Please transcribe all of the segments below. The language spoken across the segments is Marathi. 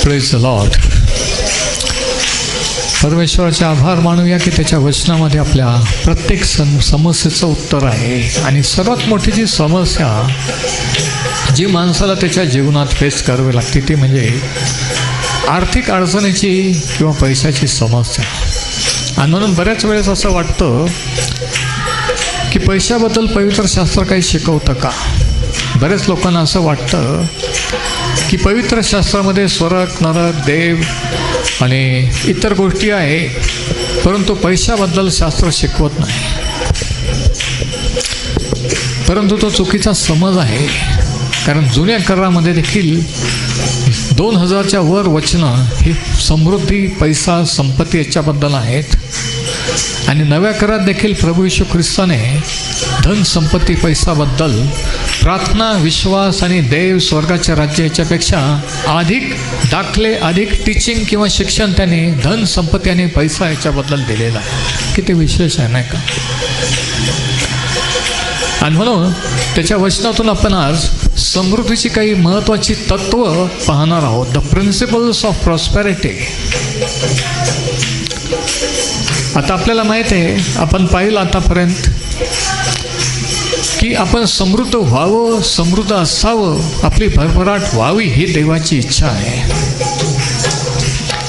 Praise the Lord. परमेश्वराचे आभार मानूया की त्याच्या वचनामध्ये आपल्या प्रत्येक समस्येचं उत्तर आहे. आणि सर्वात मोठी जी समस्या जी माणसाला त्याच्या जीवनात फेस करावी लागते ती म्हणजे आर्थिक अडचणीची किंवा पैशाची समस्या. आणि म्हणून बऱ्याच वेळेस असं वाटतं की पैशाबद्दल पवित्र शास्त्र काही शिकवतं का. बऱ्याच लोकांना असं वाटतं की पवित्र शास्त्रामध्ये स्वर्ग नरक देव आणि इतर गोष्टी आहे, परंतु पैशाबद्दल शास्त्र शिकवत नाही. परंतु तो चुकीचा समज आहे. कारण जुन्या करारामध्ये देखील 2000च्या वर वचनं ही समृद्धी पैसा संपत्ती याच्याबद्दल आहेत. आणि नव्या करारात देखील प्रभू येशू ख्रिस्ताने धन संपत्ती पैसाबद्दल प्रार्थना विश्वास आणि देव स्वर्गाच्या राज्य याच्यापेक्षा अधिक दाखले अधिक टीचिंग किंवा शिक्षण त्याने धन संपत्ती आणि पैसा याच्याबद्दल दिलेलं आहे. किती विशेष आहे नाही का. आणि म्हणून त्याच्या वचनातून आपण आज समृद्धीची काही महत्त्वाची तत्त्व पाहणार आहोत. The principles of prosperity. आता आपल्याला माहीत आहे, आपण पाहिलं आतापर्यंत की आपण समृद्ध व्हावं, समृद्ध असावं, आपली भरभराट व्हावी ही देवाची इच्छा आहे.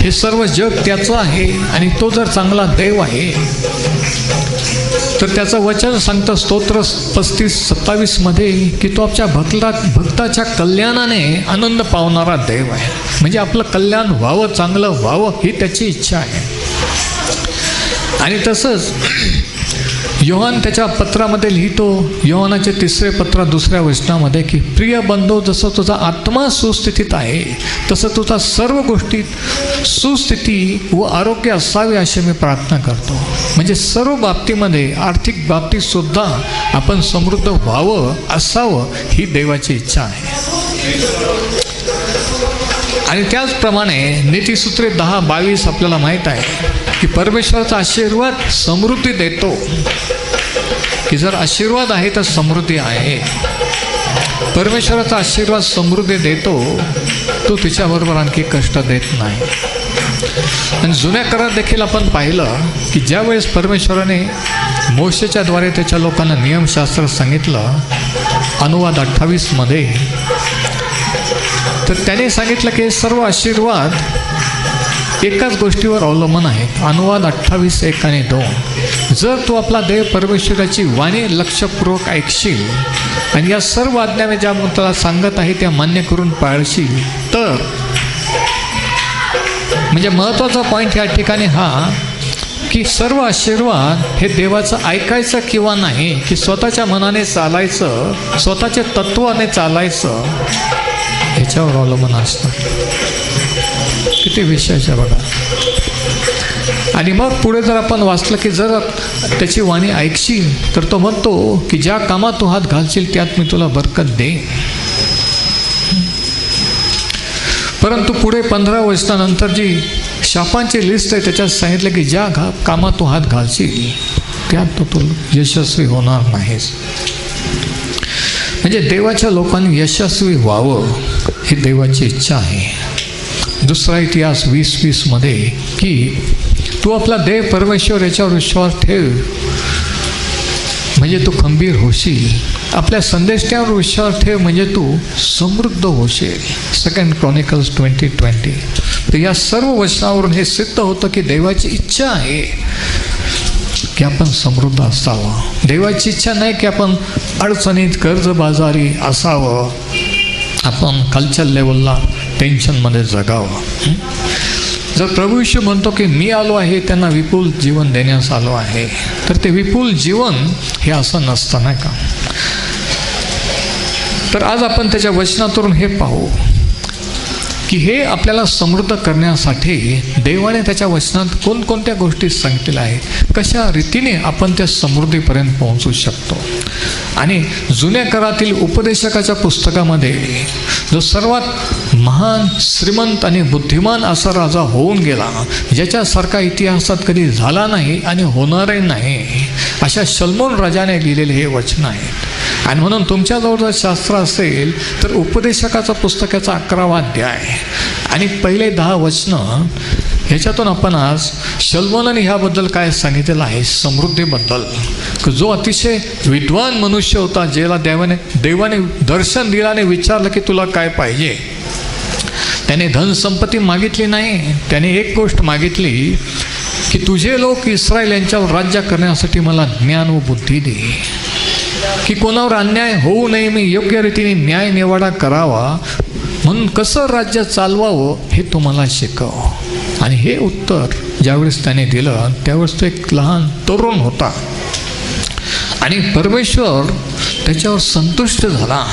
हे सर्व जग त्याचं आहे आणि तो जर चांगला देव आहे तर त्याचं वचन सांगतं स्तोत्र 35-27 मध्ये की तो आपल्या भक्ताच्या कल्याणाने आनंद पावणारा देव आहे. म्हणजे आपलं कल्याण व्हावं, चांगलं व्हावं ही त्याची इच्छा आहे. आणि तसंच योहान त्याच्या पत्रामध्ये लिहितो, योहानाचे 3 पत्र 2 वचनामध्ये की प्रिय बंधू, जसं तुझा आत्मा सुस्थितीत आहे तसं तुझा सर्व गोष्टीत सुस्थिती व आरोग्य असावे अशी मी प्रार्थना करतो. म्हणजे सर्व बाबतीमध्ये आर्थिक बाबतीतसुद्धा आपण समृद्ध व्हावं असावं ही देवाची इच्छा आहे. आणि त्याचप्रमाणे नीतिसूत्रे 10:22 आपल्याला माहीत आहे की परमेश्वराचा आशीर्वाद समृद्धी देतो. की जर आशीर्वाद आहे तर समृद्धी आहे. परमेश्वराचा आशीर्वाद समृद्धी देतो, तो तिच्याबरोबर आणखी कष्ट देत नाही. आणि जुन्या करारात देखील आपण पाहिलं की ज्या वेळेस परमेश्वराने मोशेच्या द्वारे त्याच्या लोकांना नियमशास्त्र सांगितलं अनुवाद 28 मध्ये, तर त्याने सांगितलं की सर्व आशीर्वाद एकाच गोष्टीवर अवलंबून आहे. अनुवाद 28:1 आणि 2. जर तू आपला देव परमेश्वराची वाणी लक्षपूर्वक ऐकशील आणि या सर्व आज्ञा ज्या तुला सांगत आहे त्या मान्य करून पाळशील तर, म्हणजे महत्त्वाचा पॉईंट या ठिकाणी हा की सर्व आशीर्वाद हे देवाचं ऐकायचं किंवा नाही, की स्वतःच्या मनाने चालायचं, स्वतःच्या तत्वाने चालायचं ह्याच्यावर अवलंबून असतं. किती विशेष आहे बघा. आणि मग पुढे जर आपण वाचलं की जर त्याची वाणी ऐकशील तर तो म्हणतो की ज्या कामात तू हात घालशील त्यात मी तुला बरकत देईन. परंतु पुढे 15 वचनानंतर जी शापांची लिस्ट आहे त्याच्यात सांगितलं की ज्या कामात तू हात घालशील त्यात तू यशस्वी होणार नाहीस. म्हणजे देवाच्या लोकांनी यशस्वी व्हावं ही देवाची इच्छा आहे. दुसरा इतिहास 20:20 मध्ये की तू आपला देव परमेश्वर याच्यावर विश्वास ठेव म्हणजे तू खंबीर होशील. आपल्या संदेशावर विश्वास ठेव म्हणजे तू समृद्ध होशील. 2 Chronicles 20:20. तर या सर्व वचनावरून हे सिद्ध होतं की देवाची इच्छा आहे की आपण समृद्ध असावं. देवाची इच्छा नाही की आपण अडचणीत कर्जबाजारी असावं, आपण खालच्या लेवलला टेन्शनमध्ये जगावं. जर प्रभू येशू म्हणतो की मी आलो आहे त्यांना विपुल जीवन देण्यास आलो आहे, तर ते विपुल जीवन हे असं नसतं नाही का. तर आज आपण त्याच्या वचनातून हे पाहू की हे आपल्याला समृद्ध करण्यासाठी देवाने त्याच्या वचनात कोणकोणत्या गोष्टी सांगितलेल्या आहेत, कशा रीतीने आपण त्या समृद्धीपर्यंत पोहोचू शकतो. आणि जुन्या करारातील उपदेशकाच्या पुस्तकामध्ये जो सर्वात महान श्रीमंत आणि बुद्धिमान असा राजा होऊन गेला, ज्याच्यासारखा इतिहासात कधी झाला नाही आणि होणारही नाही, अशा शल्मोन राजाने लिहिलेले हे वचन आहेत. आणि म्हणून तुमच्याजवळ जर शास्त्र असेल तर उपदेशकाचा पुस्तकाचा 11वा अध्याय आणि पहिले 10 वचनं ह्याच्यातून आपण आज शलोमोनाने ह्याबद्दल काय सांगितलेलं आहे, समृद्धीबद्दल, जो अतिशय विद्वान मनुष्य होता, ज्याला देवाने दर्शन दिल्याने विचारलं की तुला काय पाहिजे. त्याने धनसंपत्ती मागितली नाही, त्याने एक गोष्ट मागितली की तुझे लोक इस्रायल यांच्यावर राज्य करण्यासाठी मला ज्ञान व बुद्धी दे, की कोणावर अन्याय होऊ नये, मी योग्य रीतीने न्याय निवाडा करावा, म्हणून कसं राज्य चालवावं हे तुम्हाला शिकव. आणि हे उत्तर ज्यावेळेस त्याने दिलं त्यावेळेस तो एक लहान तरुण होता आणि परमेश्वर त्याच्यावर संतुष्ट झाला.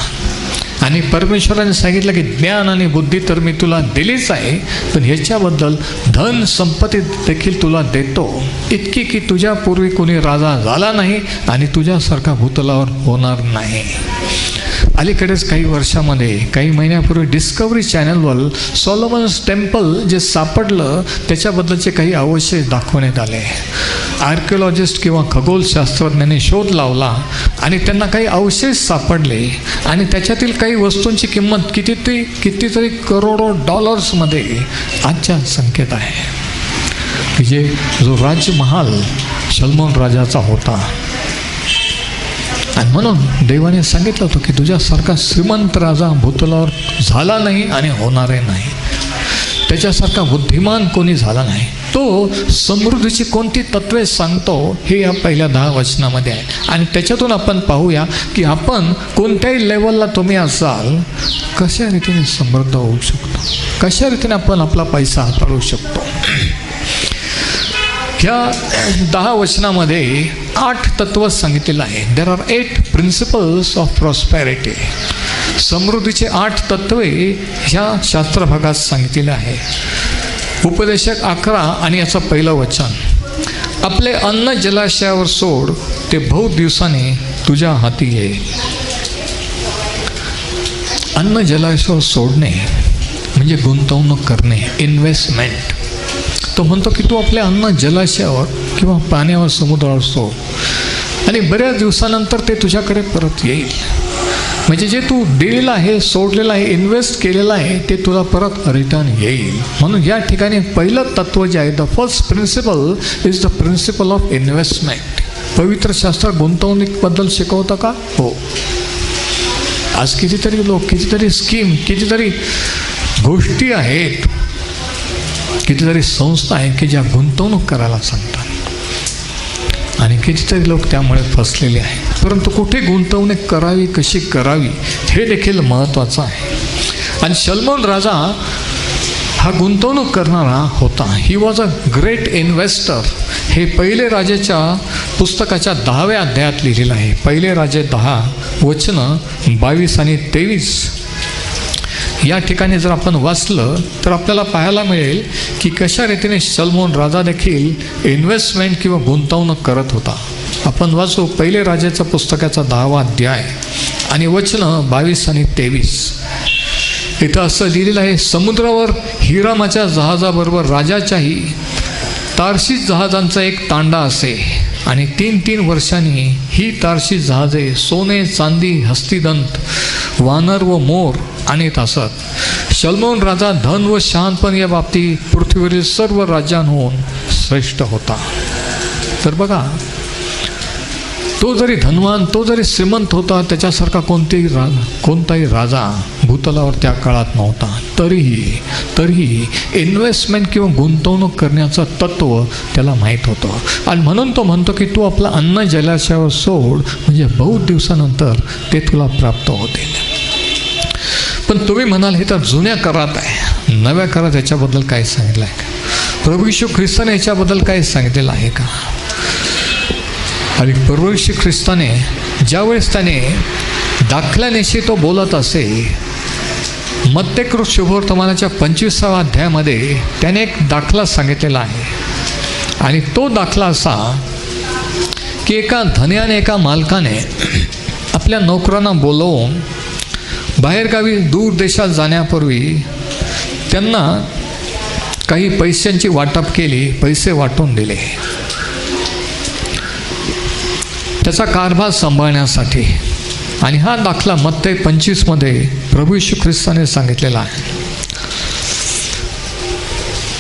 आणि परमेश्वराने सांगितलं की ज्ञान आणि बुद्धी तर मी तुला दिलीच आहे, पण ह्याच्याबद्दल धन संपत्ती देखील तुला देतो, इतकी की तुझ्यापूर्वी कोणी राजा झाला नाही आणि तुझ्यासारखा भूतलावर होणार नाही. अलीकडेच काही वर्षामध्ये, काही महिन्यापूर्वी डिस्कवरी चॅनलवर सॉलोमन्स टेम्पल जे सापडलं त्याच्याबद्दलचे काही अवशेष दाखवण्यात आले. आर्किओलॉजिस्ट किंवा खगोलशास्त्रज्ञांनी शोध लावला आणि त्यांना काही अवशेष सापडले आणि त्याच्यातील काही वस्तूंची किंमत कितीतरी करोडो डॉलर्समध्ये आजच्या संकेत आहे, की जो राजमहाल शलोमोन राजाचा होता. आणि म्हणून देवाने सांगितलं होतं की तुझ्यासारखा श्रीमंत राजा भूतलावर झाला नाही आणि होणारे नाही, त्याच्यासारखा बुद्धिमान कोणी झाला नाही. तो समृद्धीची कोणती तत्वे सांगतो हे या पहिल्या 10 वचनामध्ये आहे. आणि त्याच्यातून आपण पाहूया की आपण कोणत्याही लेवलला तुम्ही असाल, कशा रीतीने समृद्ध होऊ शकतो, कशा रीतीने आपण आपला पैसा हाताळू शकतो. ह्या 10 वचनामध्ये 8 तत्व सांगितलेलं आहे. There are 8 principles of prosperity. समृद्धीचे 8 तत्वे ह्या शास्त्रभागात सांगितलेले आहे. उपदेशक 11 आणि याचं पहिलं वचन, आपले अन्न जलाशयावर सोड, ते बहुत दिवसाने तुझ्या हाती येईल. अन्न जलाशयावर सोडणे म्हणजे गुंतवणूक करणे, इन्व्हेस्टमेंट. तो म्हणतो की तू आपल्या अन्न जलाशयावर किंवा पाण्यावर, समुद्रावर सोड आणि बऱ्याच दिवसानंतर ते तुझ्याकडे परत येईल. म्हणजे जे तू दिलेलं आहे, सोडलेलं आहे, इन्व्हेस्ट केलेलं आहे, ते तुला परत रिटर्न येईल. म्हणून या ठिकाणी पहिलं तत्व जे आहे, the first principle is the principle of investment. पवित्र शास्त्र गुंतवणुकीबद्दल शिकवतं का? हो. आज कितीतरी लोक, कितीतरी स्कीम, कितीतरी गोष्टी आहेत, कितीतरी संस्था आहेत की ज्या गुंतवणूक करायला सांगतात आणि कितीतरी लोक त्यामुळे फसलेले आहेत. परंतु कुठे गुंतवणूक करावी, कशी करावी हे देखील महत्त्वाचं आहे. आणि शलोमोन राजा हा गुंतवणूक करणारा होता. He was a great investor. हे पहिले राजाच्या पुस्तकाच्या 10व्या अध्यायात लिहिलेलं आहे. पहिले राजे 10 वचनं 22 आणि 23 या ठिकाणी जर आपण वाचलं तर आपल्याला पाहायला मिळेल की कशा रीतीने शलोमोन राजा देखील इन्व्हेस्टमेंट किंवा गुंतवणूक करत होता. आपण वाचू पहिले राजाच्या पुस्तकाचा 10वा अध्याय आणि वचनं 22 आणि 23. इथं असं लिहिलेलं आहे, समुद्रावर हिरामाच्या जहाजाबरोबर राजाच्याही तार्शीश जहाजांचा एक तांडा असे आणि 3-3 वर्षांनी ही तार्शीश जहाजे सोने, चांदी, हस्तिदंत, वानर व मोर आणत असत. शलोमोन राजा धन व शहाणपण या बाबतीत पृथ्वीवरील सर्व राज्यांहून श्रेष्ठ होता. तर बघा, तो जरी धनवान, तो जरी श्रीमंत होता, त्याच्यासारखा कोणताही राजा भूतलावर त्या काळात नव्हता. तरीही इन्व्हेस्टमेंट किंवा गुंतवणूक करण्याचं तत्त्व त्याला माहीत होतं. आणि म्हणून तो म्हणतो की तू आपलं अन्न जलाशयावर सोड, म्हणजे बहुत दिवसानंतर ते तुला प्राप्त होतील. पण तुम्ही म्हणाल हे तर जुन्या करारात आहे, नव्या करारात याच्याबद्दल काय सांगितलं आहे का? प्रभू येशू ख्रिस्ताने याच्याबद्दल काय सांगितलेलं आहे का? आणि प्रभू येशू ख्रिस्ताने ज्यावेळेस त्याने दाखल्यानेशी तो बोलत असे, मत्तेकृत शुभवर्तमानाच्या 25व्या अध्यायामध्ये त्याने एक दाखला सांगितलेला आहे. आणि तो दाखला असा की एका धन्याने, एका मालकाने आपल्या नोकरांना बोलवून बाहेरगावी दूर देशात जाण्यापूर्वी त्यांना काही पैशांची वाटप केली, पैसे वाटून दिले त्याचा कारभार सांभाळण्यासाठी. आणि हा दाखला मत्ते 25 प्रभू येशू ख्रिस्ताने सांगितलेला आहे.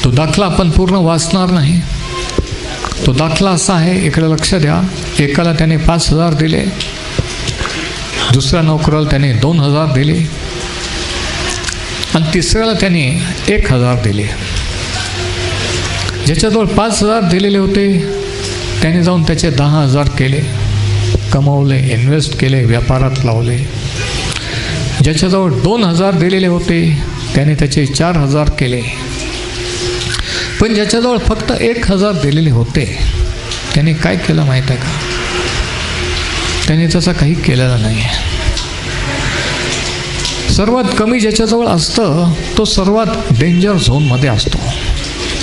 तो दाखला आपण पूर्ण वाचणार नाही. तो दाखला असा आहे, इकडे लक्ष द्या. एकाला त्याने 5,000 दिले, दुसऱ्या नोकराला त्याने 2,000 दिले आणि तिसऱ्याला त्याने 1,000 दिले. ज्याच्याजवळ 5,000 दिलेले होते त्याने जाऊन त्याचे 10,000 केले, कमवले, इन्व्हेस्ट केले, व्यापारात लावले. ज्याच्याजवळ 2,000 दिलेले होते त्याने त्याचे 4,000 केले. पण ज्याच्याजवळ फक्त 1,000 दिलेले होते त्याने काय केलं माहीत आहे का? त्याने त्याचा काही केलेला नाही. सर्वात कमी ज्याच्याजवळ असतं तो सर्वात डेंजर झोनमध्ये असतो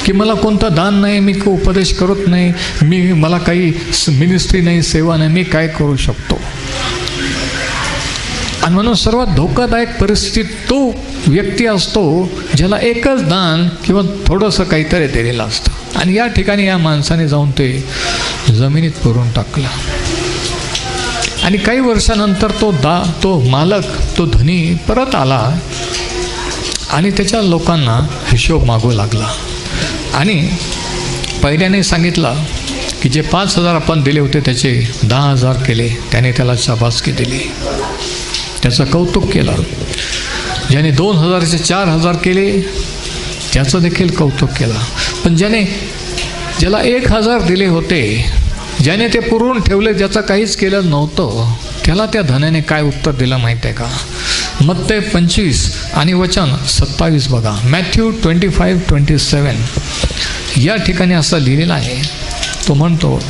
की मला कोणतं दान नाही, मी उपदेश करत नाही, मला काही मिनिस्ट्री नाही, सेवा नाही, मी काय करू शकतो. आणि म्हणून सर्वात धोकादायक परिस्थितीत तो व्यक्ती असतो ज्याला एकच दान किंवा थोडंसं काहीतरी दिलेलं असतं. आणि या ठिकाणी या माणसाने जाऊन ते जमिनीत पुरून टाकलं. आणि काही वर्षानंतर तो मालक, तो धनी परत आला आणि त्याच्या लोकांना हिशोब मागू लागला. आणि पहिल्याने सांगितलं की जे 5,000 आपण दिले होते त्याचे 10,000 केले. त्याने त्याला शाबासकी दिली, त्याचं कौतुक केलं. ज्याने 2,000चे 4,000 केले त्याचं देखील कौतुक केलं. पण ज्याला 1,000 दिले होते, ज्याने ते पुरवून ठेवले, ज्याचं काहीच केलं नव्हतं, त्याला त्या धनाने काय उत्तर दिलं माहीत आहे का? मत्ते 25 आणि वचन 27 बघा. मॅथ्यू 25:27 या ठिकाणी असं लिहिलेलं आहे. तो म्हणतो,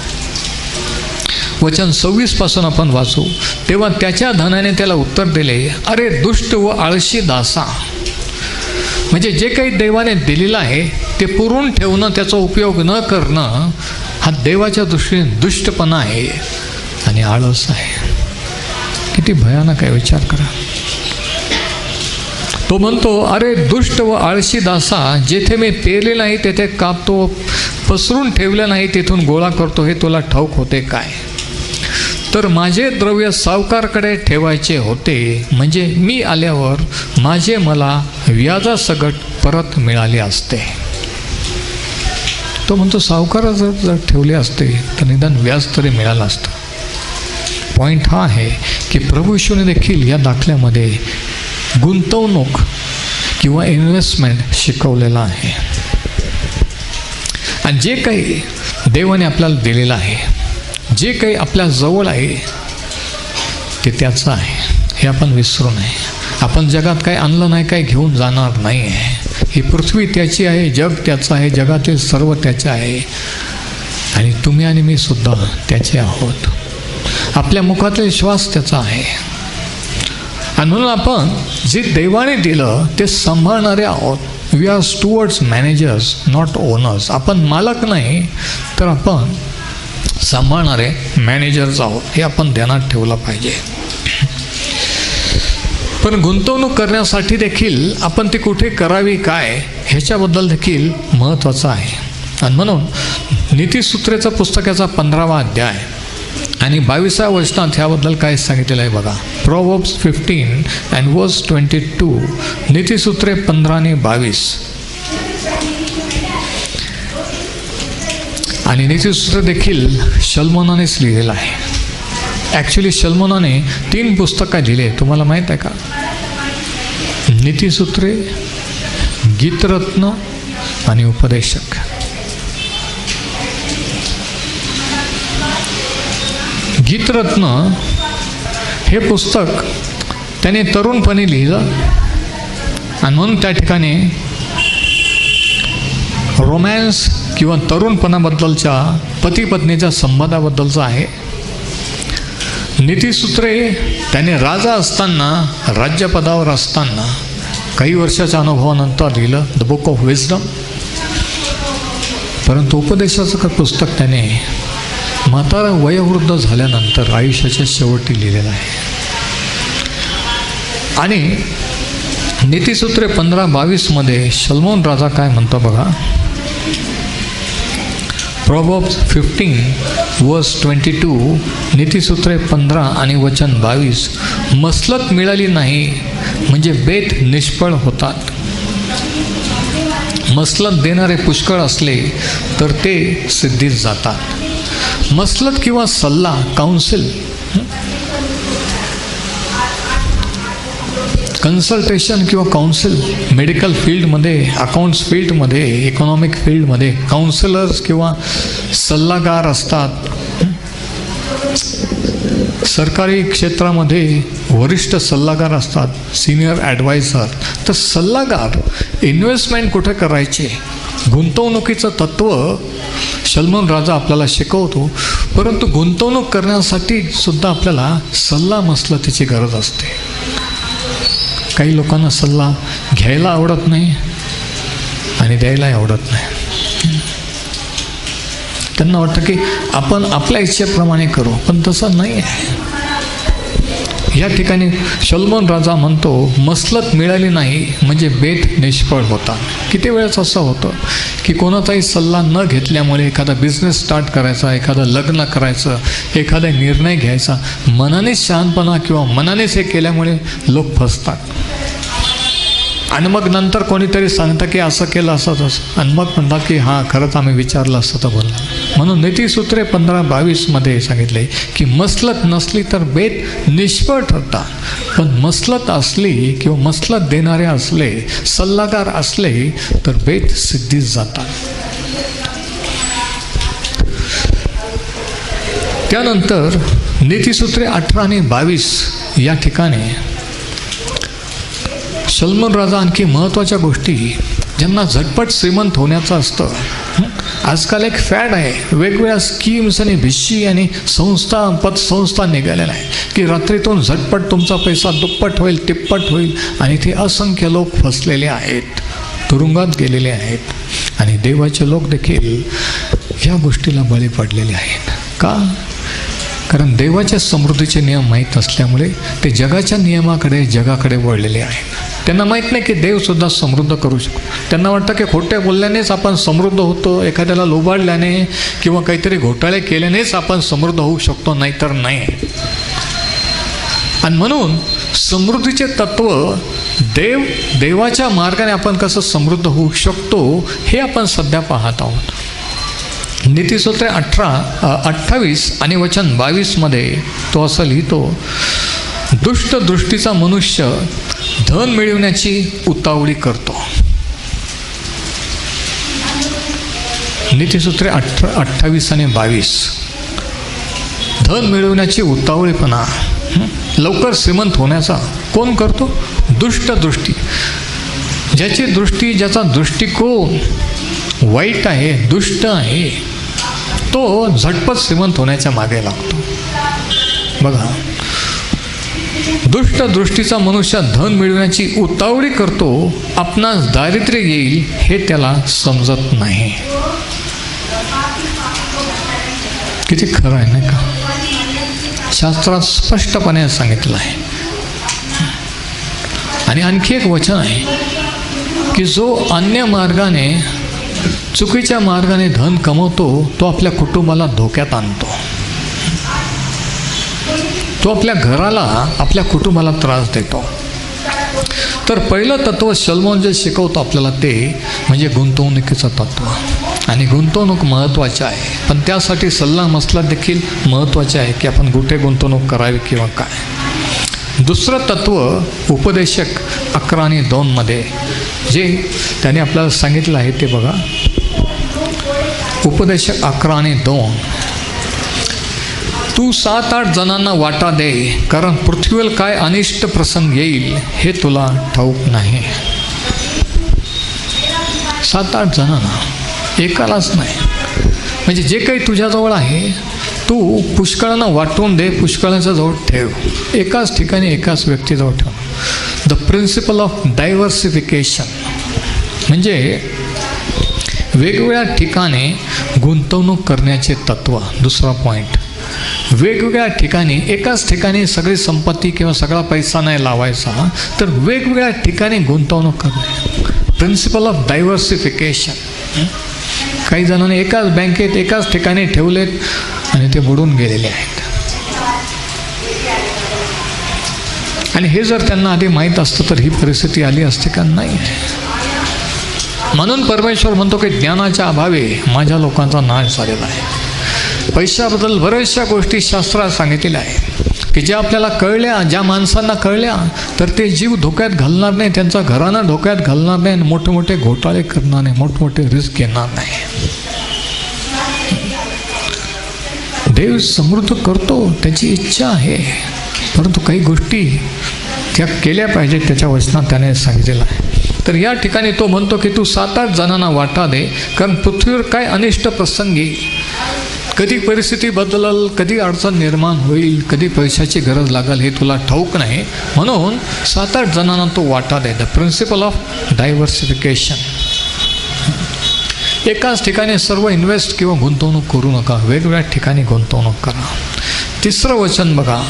वचन 26 पासून आपण वाचू. तेव्हा त्याच्या धनाने त्याला उत्तर दिले, अरे दुष्ट व आळशी दासा. म्हणजे जे काही देवाने दिलेलं आहे ते पुरून ठेवणं, त्याचा उपयोग न करणं हा देवाच्या दृष्टीने दुष्टपणा आहे आणि आळस आहे. किती भयानक आहे, विचार करा. तो म्हणतो, अरे दुष्ट व आळशी दासा, जेथे मी पेरले नाही तेथे कापतो, पसरून ठेवलं नाही तेथून गोळा करतो, हे तुला ठाऊक होते काय? तर माझे द्रव्य सावकारकडे ठेवायचे होते, म्हणजे मी आल्यावर माझे मला व्याजासकट परत मिळाले असते. तो म्हणतो सावकारा जर ठेवले असते तर निदान व्याज तरी मिळालं असतं. पॉईंट हा आहे की प्रभू येशूने देखील या दाखल्यामध्ये गुंतवणूक किंवा इन्व्हेस्टमेंट शिकवलेलं आहे. आणि जे काही देवाने आपल्याला दिलेलं आहे, जे काही आपल्या जवळ आहे ते त्याचं आहे, हे आपण विसरू नये. आपण जगात काही आणलं नाही, काही घेऊन जाणार नाही आहे. ही पृथ्वी त्याची आहे, जग त्याचं आहे, जगातील सर्व त्याचे आहे आणि तुम्ही आणि मी सुद्धा त्याचे आहोत. आपल्या मुखातील श्वास त्याचा आहे. आणि म्हणून आपण जे देवाने दिलं ते सांभाळणारे आहोत. We are stewards, managers, not owners. आपण मालक नाही तर आपण सांभाळणारे मॅनेजर्स आहोत, हे आपण ध्यानात ठेवलं पाहिजे. पण गुंतवणूक करण्यासाठी देखील आपण ती कुठे करावी, काय, ह्याच्याबद्दल देखील महत्त्वाचं आहे. आणि म्हणून नीतिसूत्रेचं पुस्तकाचा 15वा अध्याय आणि 22व्या वचनात ह्याबद्दल काय सांगितलेलं आहे बघा. Proverbs 15 and verse 22. नीतिसूत्रे 15 आणि 22. आणि नीतिसूत्र देखील शल्मोनानेच लिहिलेलं आहे. ॲक्च्युली शल्मोनाने 3 पुस्तकं लिहिले, तुम्हाला माहीत आहे का? नीतिसूत्रे, गीतरत्न आणि उपदेशक. गीतरत्न हे पुस्तक त्याने तरुणपणी लिहिलं आणि म्हणून त्या ठिकाणी रोमॅन्स किंवा तरुणपणाबद्दलच्या पती पत्नीच्या संबंधाबद्दलचं आहे. नीतिसूत्रे त्याने राजा असताना, राज्यपदावर असताना काही वर्षाच्या अनुभवानंतर लिहिलं, द बुक ऑफ विजडम. परंतु उपदेशाचं पुस्तक त्याने म्हातारा वयोवृद्ध झाल्यानंतर आयुष्याच्या शेवटी लिहिलेलं आहे. आणि नीतिसूत्रे 15:22 शल्मोन राजा काय म्हणतो बघा. Proverbs 15 verse 22. नीतिसूत्रे 15 आणि वचन 22. मसलत मिळाली नाही म्हणजे बेत निष्फळ होतात. मसलत देणारे पुष्कळ असले तर ते सिद्धीस जातात. मसलत किंवा सल्ला, काउन्सिल, कन्सल्टेशन किंवा काउन्सिल, मेडिकल फील्डमध्ये, अकाउंट्स फील्डमध्ये, इकॉनॉमिक फील्डमध्ये काउन्सिलर्स किंवा सल्लागार असतात. सरकारी क्षेत्रामध्ये वरिष्ठ सल्लागार असतात, सिनियर ॲडवायझर. तर सल्लागार इन्व्हेस्टमेंट कुठे करायचे, गुंतवणुकीचं तत्त्व सलमान राजा आपल्याला शिकवतो. परंतु गुंतवणूक करण्यासाठी सुद्धा आपल्याला सल्ला मसलतीची गरज असते. काही लोकांना सल्ला घ्यायला आवडत नाही आणि द्यायलाही आवडत नाही. त्यांना वाटतं की आपण आपल्या इच्छेप्रमाणे करू, पण तसं नाही आहे. या ठिकाणी सलमान राजा म्हणतो, मसलत मिळाली नाही म्हणजे बेत निष्फळ होता. किती वेळेस असं होतं की कोणाचाही सल्ला न घेतल्यामुळे एखादा बिझनेस स्टार्ट करायचा, एखादं लग्न करायचं, एखादा निर्णय घ्यायचा, मनानेच शहाणपणा किंवा मनानेच हे केल्यामुळे लोक फसतात. आणि मग नंतर कोणीतरी सांगतं की असं केलं असं तसं, आणि मग म्हणतात की हां खरंच आम्ही विचारलं असतं तर बोलला. म्हणून नीतिसूत्रे 15:22 सांगितले की मसलत नसली तर बेत निष्फळ ठरतात, पण मसलत असली किंवा मसलत देणारे असले, सल्लागार असले तर बेत सिद्धीस जातात. त्यानंतर नीतिसूत्रे 18 आणि 22 या ठिकाणी सलमान राजा आणखी महत्त्वाच्या गोष्टी, ज्यांना झटपट श्रीमंत होण्याचं असतं. आजकाल एक फॅड आहे, वेगवेगळ्या स्कीम्स आणि भिशी आणि संस्था, पतसंस्था निघालेल्या आहे की रात्रीतून झटपट तुमचा पैसा दुप्पट होईल, तिप्पट होईल. आणि ते असंख्य लोक फसलेले आहेत, तुरुंगात गेलेले आहेत. आणि देवाचे लोक देखील ह्या गोष्टीला बळी पडलेले आहेत. का? कारण देवाच्या समृद्धीचे नियम माहीत असल्यामुळे ते जगाच्या नियमाकडे, जगाकडे वळलेले आहेत. त्यांना माहीत नाही की देवसुद्धा समृद्ध करू शकतो. त्यांना वाटतं की खोट्या बोलल्यानेच आपण समृद्ध होतो, एखाद्याला लोबाडल्याने किंवा काहीतरी घोटाळे केल्यानेच आपण समृद्ध होऊ शकतो, नाहीतर नाही. आणि म्हणून समृद्धीचे तत्त्व, देवाच्या मार्गाने आपण कसं समृद्ध होऊ शकतो हे आपण सध्या पाहत आहोत. नीतिसूत्रे 28 आणि वचन 22 तो असं लिहितो, दुष्ट दृष्टीचा मनुष्य धन मिळवण्याची उतावळी करतो. नीतिसूत्रे 28 आणि 22, धन मिळवण्याची उतावळीपणा, लवकर श्रीमंत होण्याचा कोण करतो? दुष्ट दृष्टी. ज्याची दृष्टी, ज्याचा दृष्टिकोन वाईट आहे, दुष्ट आहे, तो झटपट श्रीमंत होण्याच्या मागे लागतो. बघा, दुष्ट दृष्टीचा मनुष्य धन मिळवण्याची उतावळी करतो, आपणास दारिद्र्य येईल हे त्याला समजत नाही. किती खरं आहे नाही का? शास्त्रात स्पष्टपणे सांगितलं आहे. आणि आणखी एक वचन आहे की जो अन्य मार्गाने, चुकीच्या मार्गाने धन कमवतो तो आपल्या कुटुंबाला धोक्यात आणतो, तो आपल्या घराला, आपल्या कुटुंबाला त्रास देतो. तर पहिलं तत्त्व सलमोन जे शिकवतो आपल्याला ते म्हणजे गुंतवणुकीचं तत्त्व. आणि गुंतवणूक महत्त्वाची आहे, पण त्यासाठी सल्ला मसलत देखील महत्त्वाचे आहे की आपण कुठे गुंतवणूक करावी किंवा काय. दुसरं तत्त्व उपदेशक 11 आणि 2 जे त्याने आपल्याला सांगितलं आहे ते बघा. उपदेशक 11 आणि 2, तू 7-8 जणांना वाटा दे, कारण पृथ्वीवर काय अनिष्ट प्रसंग येईल हे तुला ठाऊक नाही. 7-8 जणांना, एकालाच नाही. म्हणजे जे काही तुझ्याजवळ आहे तू पुष्कळांना वाटून दे, पुष्कळांच्या जवळ ठेव, एकाच ठिकाणी एकाच व्यक्तीजवळ ठेव. द प्रिन्सिपल ऑफ डायव्हर्सिफिकेशन म्हणजे वेगवेगळ्या ठिकाणी गुंतवणूक करण्याचे तत्त्व. दुसरा पॉईंट, वेगवेगळ्या ठिकाणी, एकाच ठिकाणी सगळी संपत्ती किंवा सगळा पैसा नाही लावायचा, तर वेगवेगळ्या ठिकाणी गुंतवणूक करणे. Principle of diversification. काही जणांनी एकाच बँकेत एकाच ठिकाणी ठेवलेत आणि ते बुडून गेलेले आहेत. आणि हे जर त्यांना आधी माहीत असतं तर ही परिस्थिती आली असते का? नाही. म्हणून परमेश्वर म्हणतो की ज्ञानाच्या अभावी माझ्या लोकांचा नाश झालेला आहे. पैशाबद्दल बऱ्याचशा गोष्टी शास्त्रात सांगितलेल्या आहे की ज्या आपल्याला कळल्या, ज्या माणसांना कळल्या तर ते जीव धोक्यात घालणार नाही, त्यांचा घराणं धोक्यात घालणार नाही, मोठे मोठे घोटाळे करणार नाही, मोठमोठे रिस्क घेणार नाही. देव समृद्ध करतो, त्याची इच्छा आहे, परंतु काही गोष्टी त्या केल्या पाहिजेत, त्याच्या वचनात त्याने सांगितलेलं आहे. तर या ठिकाणी तो म्हणतो की तू 7-8 जणांना वाटा दे, कारण पृथ्वीवर काय अनिष्ट प्रसंगी कधी परिस्थिती बदलल, कधी अडचण निर्माण होईल, कधी पैशाची गरज लागेल हे तुला ठाऊक नाही. म्हणून 7-8 जणांना तो वाटा दे. The principle of diversification. एकाच ठिकाणी सर्व इन्व्हेस्ट किंवा गुंतवणूक करू नका, वेगवेगळ्या ठिकाणी गुंतवणूक करा. 3रं वचन बघा,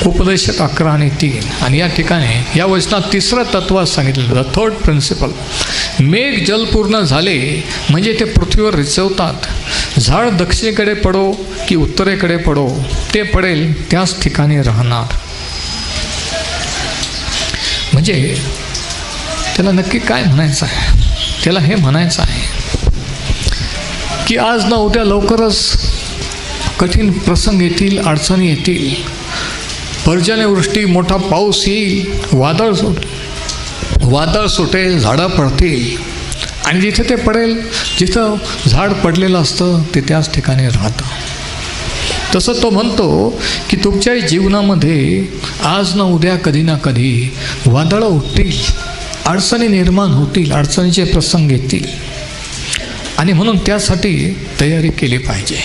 उपदेशक 11 आणि 3. आणि या ठिकाणी या वचनात 3रं तत्व सांगितलं, द थर्ड प्रिन्सिपल. मेघ जलपूर्ण झाले म्हणजे ते पृथ्वीवर रिचवतात. झाड दक्षिणेकडे पडो की उत्तरेकडे पडो, ते पडेल त्याच ठिकाणी राहणार. म्हणजे त्याला नक्की काय म्हणायचं आहे? त्याला हे म्हणायचं आहे की आज ना उद्या लवकरच कठीण प्रसंग येतील, अडचणी येतील, पर्जन्यवृष्टी, मोठा पाऊस येईल, वादळ सुटेल, झाडं पडतील आणि जिथे ते पडेल, जिथं झाड पडलेलं असतं ते त्याच ठिकाणी राहतं. तसं तो म्हणतो की तुमच्याही जीवनामध्ये आज ना उद्या कधी ना कधी वादळं उठतील, अडचणी निर्माण होतील, अडचणीचे प्रसंग येतील आणि म्हणून त्यासाठी तयारी केली पाहिजे.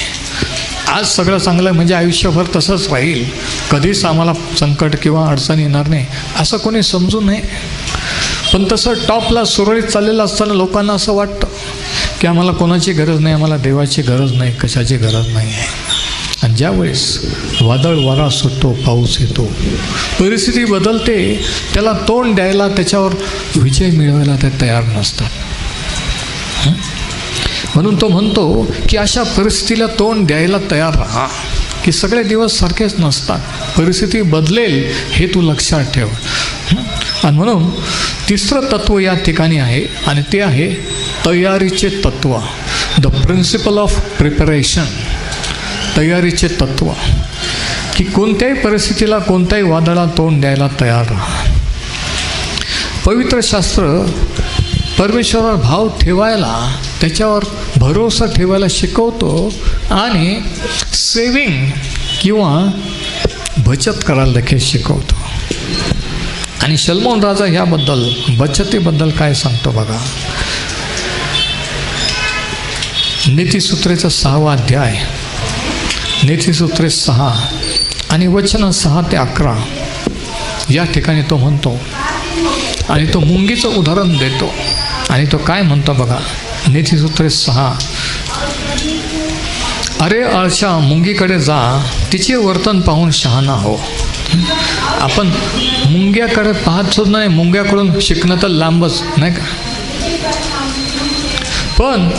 आज सगळं चांगलं म्हणजे आयुष्यभर तसंच राहील, कधीच आम्हाला संकट किंवा अडचण येणार नाही असं कोणी समजू नये. पण तसं टॉपला सुरळीत चाललेलं असताना लोकांना असं वाटतं की आम्हाला कोणाची गरज नाही, आम्हाला देवाची गरज नाही, कशाची गरज नाही आहे. आणि ज्यावेळेस वादळ वारा सुटतो, पाऊस येतो, परिस्थिती बदलते, त्याला तोंड द्यायला, त्याच्यावर विजय मिळवायला ते तयार नसतात. म्हणून तो म्हणतो की अशा परिस्थितीला तोंड द्यायला तयार राहा, की सगळे दिवस सारखेच नसतात, परिस्थिती बदलेल हे तू लक्षात ठेव. आणि म्हणून 3रं तत्व या ठिकाणी आहे आणि ते आहे तयारीचे तत्व. The principle of preparation. तयारीचे तत्व, की कोणत्याही परिस्थितीला, कोणत्याही वादळाला तोंड द्यायला तयार राहा. पवित्र शास्त्र परमेश्वरावर भाव ठेवायला, त्याच्यावर भरोसा ठेवायला शिकवतो आणि सेविंग किंवा बचत करायला देखील शिकवतो. आणि शलोमोन राजा ह्याबद्दल, बचतीबद्दल काय सांगतो बघा. नीतिसूत्रेचा 6वा अध्याय, नीतिसूत्रे 6 आणि वचन 6 ते 11 या ठिकाणी तो म्हणतो आणि तो मुंगीचं उदाहरण देतो. आणि तो काय म्हणतो बघा, नीतिसूत्रे 6. अरे आळशा, मुंगीकडे जा, तिचे वर्तन पाहून शहाणा हो. आपण मुंग्याकडे पाहत सुद्धा नाही, मुंग्याकडून शिकणं तर लांबच नाही का. पण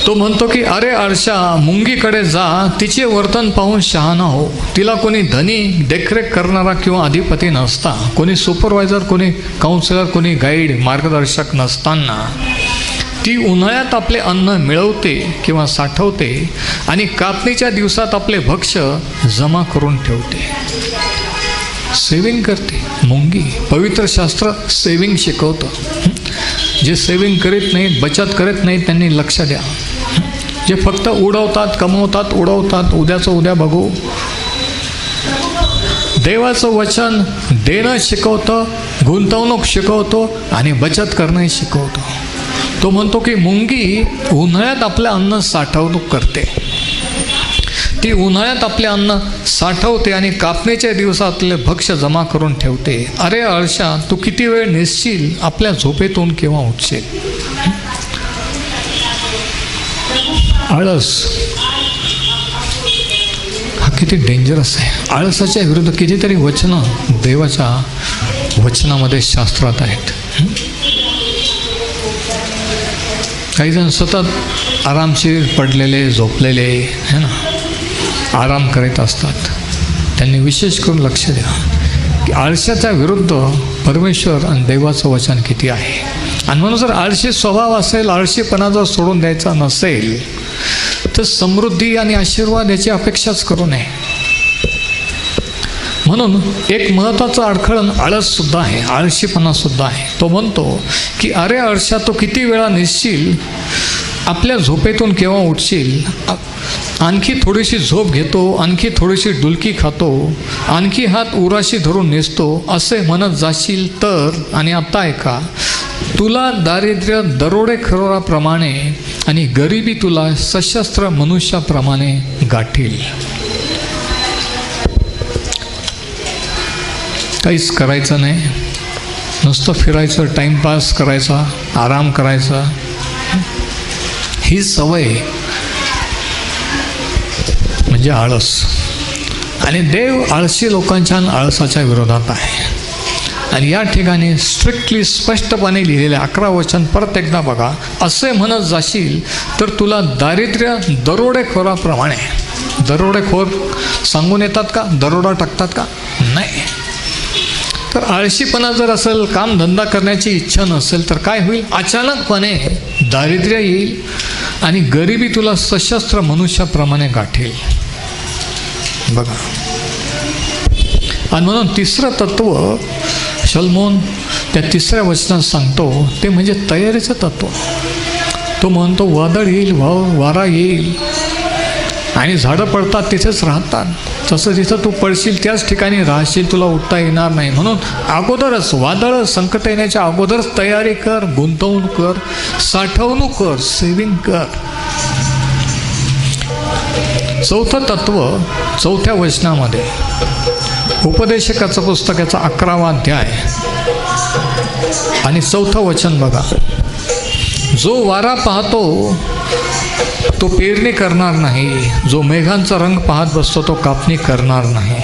तो म्हणतो की अरे आळशा, मुंगीकडे जा, तिचे वर्तन पाहून शहाणा हो. तिला कोणी धनी, देखरेख करणारा किंवा अधिपती नसता, कोणी सुपरवायझर, कोणी काउन्सिलर, कोणी गाईड, मार्गदर्शक नसताना ती उन्हाळ्यात आपले अन्न मिळवते किंवा साठवते आणि कापणीच्या दिवसात आपले भक्ष्य जमा करून ठेवते. सेविंग करते मुंगी. पवित्र शास्त्र सेविंग शिकवतं. जे सेविंग करीत नाहीत, बचत करत नाहीत, त्यांनी लक्ष द्या. जे फक्त उडवतात, कमवतात, उडवतात, उद्याचं उद्या बघू. देवाचं वचन देणं शिकवतं, गुंतवणूक शिकवतो आणि बचत करणंही शिकवतो. तो म्हणतो की मुंगी उन्हाळ्यात आपलं अन्न साठवणूक करते. ती उन्हाळ्यात आपले अन्न साठवते आणि कापणीच्या दिवसातले भक्ष्य जमा करून ठेवते. अरे आळशा, तू किती वेळ निसशील, आपल्या झोपेतून केव्हा उठशील. आळस हा किती डेंजरस आहे. आळसाच्या विरुद्ध कितीतरी वचनं देवाच्या वचनामध्ये, शास्त्रात आहेत. काही जण सतत आरामशीर पडलेले, झोपलेले है ना, आराम करीत असतात. त्यांनी विशेष करून लक्ष द्या की आळशाच्या विरुद्ध परमेश्वर आणि देवाचं वचन किती आहे. आणि म्हणून जर आळशी स्वभाव असेल, आळशीपणा जर सोडून द्यायचा नसेल, तर समृद्धी आणि आशीर्वाद याची अपेक्षाच करू नये. म्हणून एक महत्त्वाचं अडखळण आळससुद्धा आहे, आळशीपणासुद्धा आहे. तो म्हणतो की अरे आळशा, तो किती वेळा निसशील, आपल्या झोपेतून केव्हा उठशील, आणखी थोडीशी झोप घेतो, आणखी थोडीशी डुलकी खातो, आणखी हात उराशी धरून नेसतो, असे म्हणत जाशील तर. आणि आता ऐका, तुला दारिद्र्य दरोडेखोराप्रमाणे आणि गरिबी तुला सशस्त्र मनुष्याप्रमाणे गाठील. काहीच करायचं नाही, नुसतं फिरायचं, टाईमपास करायचा, आराम करायचा, ही सवय म्हणजे आळस. आणि देव आळशी लोकांच्या आळसाच्या विरोधात आहे. आणि या ठिकाणी स्ट्रिक्टली स्पष्टपणे लिहिलेले 11 वचन परत एकदा बघा. असे म्हणत जाशील तर तुला दारिद्र्य दरोडेखोराप्रमाणे. दरोडेखोर सांगून येतात का? दरोडा टाकतात का? नाही. तर आळशीपणा जर असेल, कामधंदा करण्याची इच्छा नसेल, तर काय होईल? अचानकपणे दारिद्र्य येईल आणि गरिबी तुला सशस्त्र मनुष्याप्रमाणे गाठेल. बघा. आणि म्हणून तिसरं तत्व शलोमोन त्या 3ऱ्या वचनात सांगतो, ते म्हणजे तयारीचं तत्व. तो म्हणतो वादळ येईल, वारा येईल आणि झाडं पडतात तिथेच राहतात. तसं जिथं तू पडशील त्याच ठिकाणी राहशील, तुला उठता येणार नाही. म्हणून अगोदरच वादळ संकट येण्याच्या अगोदरच तयारी कर, गुंतवणूक कर, साठवणूक कर, सेविंग कर. 4थं तत्व 4थ्या वचनामध्ये, उपदेशकाचं पुस्तकाचा 11वा अध्याय आणि 4थं वचन बघा. जो वारा पाहतो तो पेरणी करणार नाही, जो मेघांचा रंग पाहत बसतो तो कापणी करणार नाही.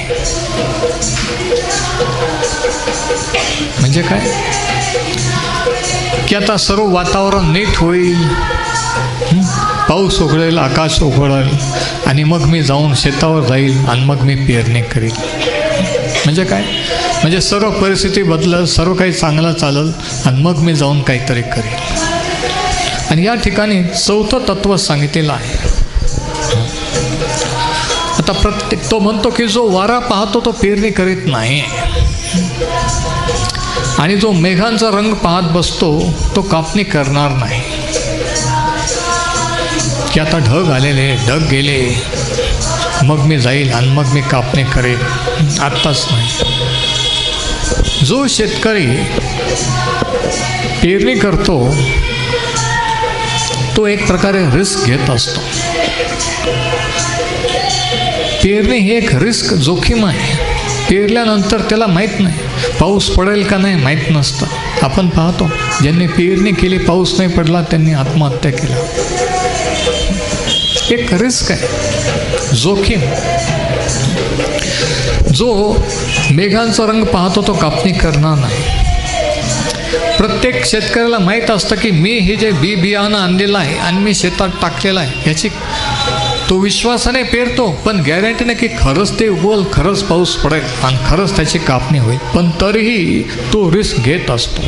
म्हणजे काय? की आता सर्व वातावरण नीट होईल, पाऊस उघडेल, आकाश उघडेल आणि मग मी जाऊन शेतावर जाईल आणि मग मी पेरणी करील. म्हणजे काय? म्हणजे सर्व परिस्थिती बदलल, सर्व काही चांगलं चालल आणि मग मी जाऊन काहीतरी करेल. आणि या ठिकाणी 4थं तत्व सांगितलेलं आहे. आता तो म्हणतो की जो वारा पाहतो तो पेरणी करीत नाही आणि जो मेघांचा रंग पाहत बसतो तो कापणी करणार नाही. की आता ढग आलेले, ढग गेले, मग मी जाईल आणि मग मी कापणी करेन, आत्ताच नाही. जो शेतकरी पेरणी करतो तो एक प्रकारे रिस्क घेत असतो. पेरणी ही एक रिस्क, जोखीम आहे. पेरल्यानंतर त्याला माहीत नाही पाऊस पडेल का नाही, माहीत नसतं. आपण पाहतो ज्यांनी पेरणी केली, पाऊस नाही पडला, त्यांनी आत्महत्या केल्या. एक रिस्क आहे, जोखीम. जो मेघांचा रंग पाहतो तो कापणी करणार नाही. प्रत्येक शेतकऱ्याला माहीत असतं की मी हे जे बियाणं आणलेलं आहे आणि मी शेतात टाकलेलं आहे, याची तो विश्वासाने पेरतो, पण गॅरंटी नाही की खरंच ते उगवल, खरंच पाऊस पडेल आणि खरंच त्याची कापणी होईल. पण तरीही तो रिस्क घेत असतो.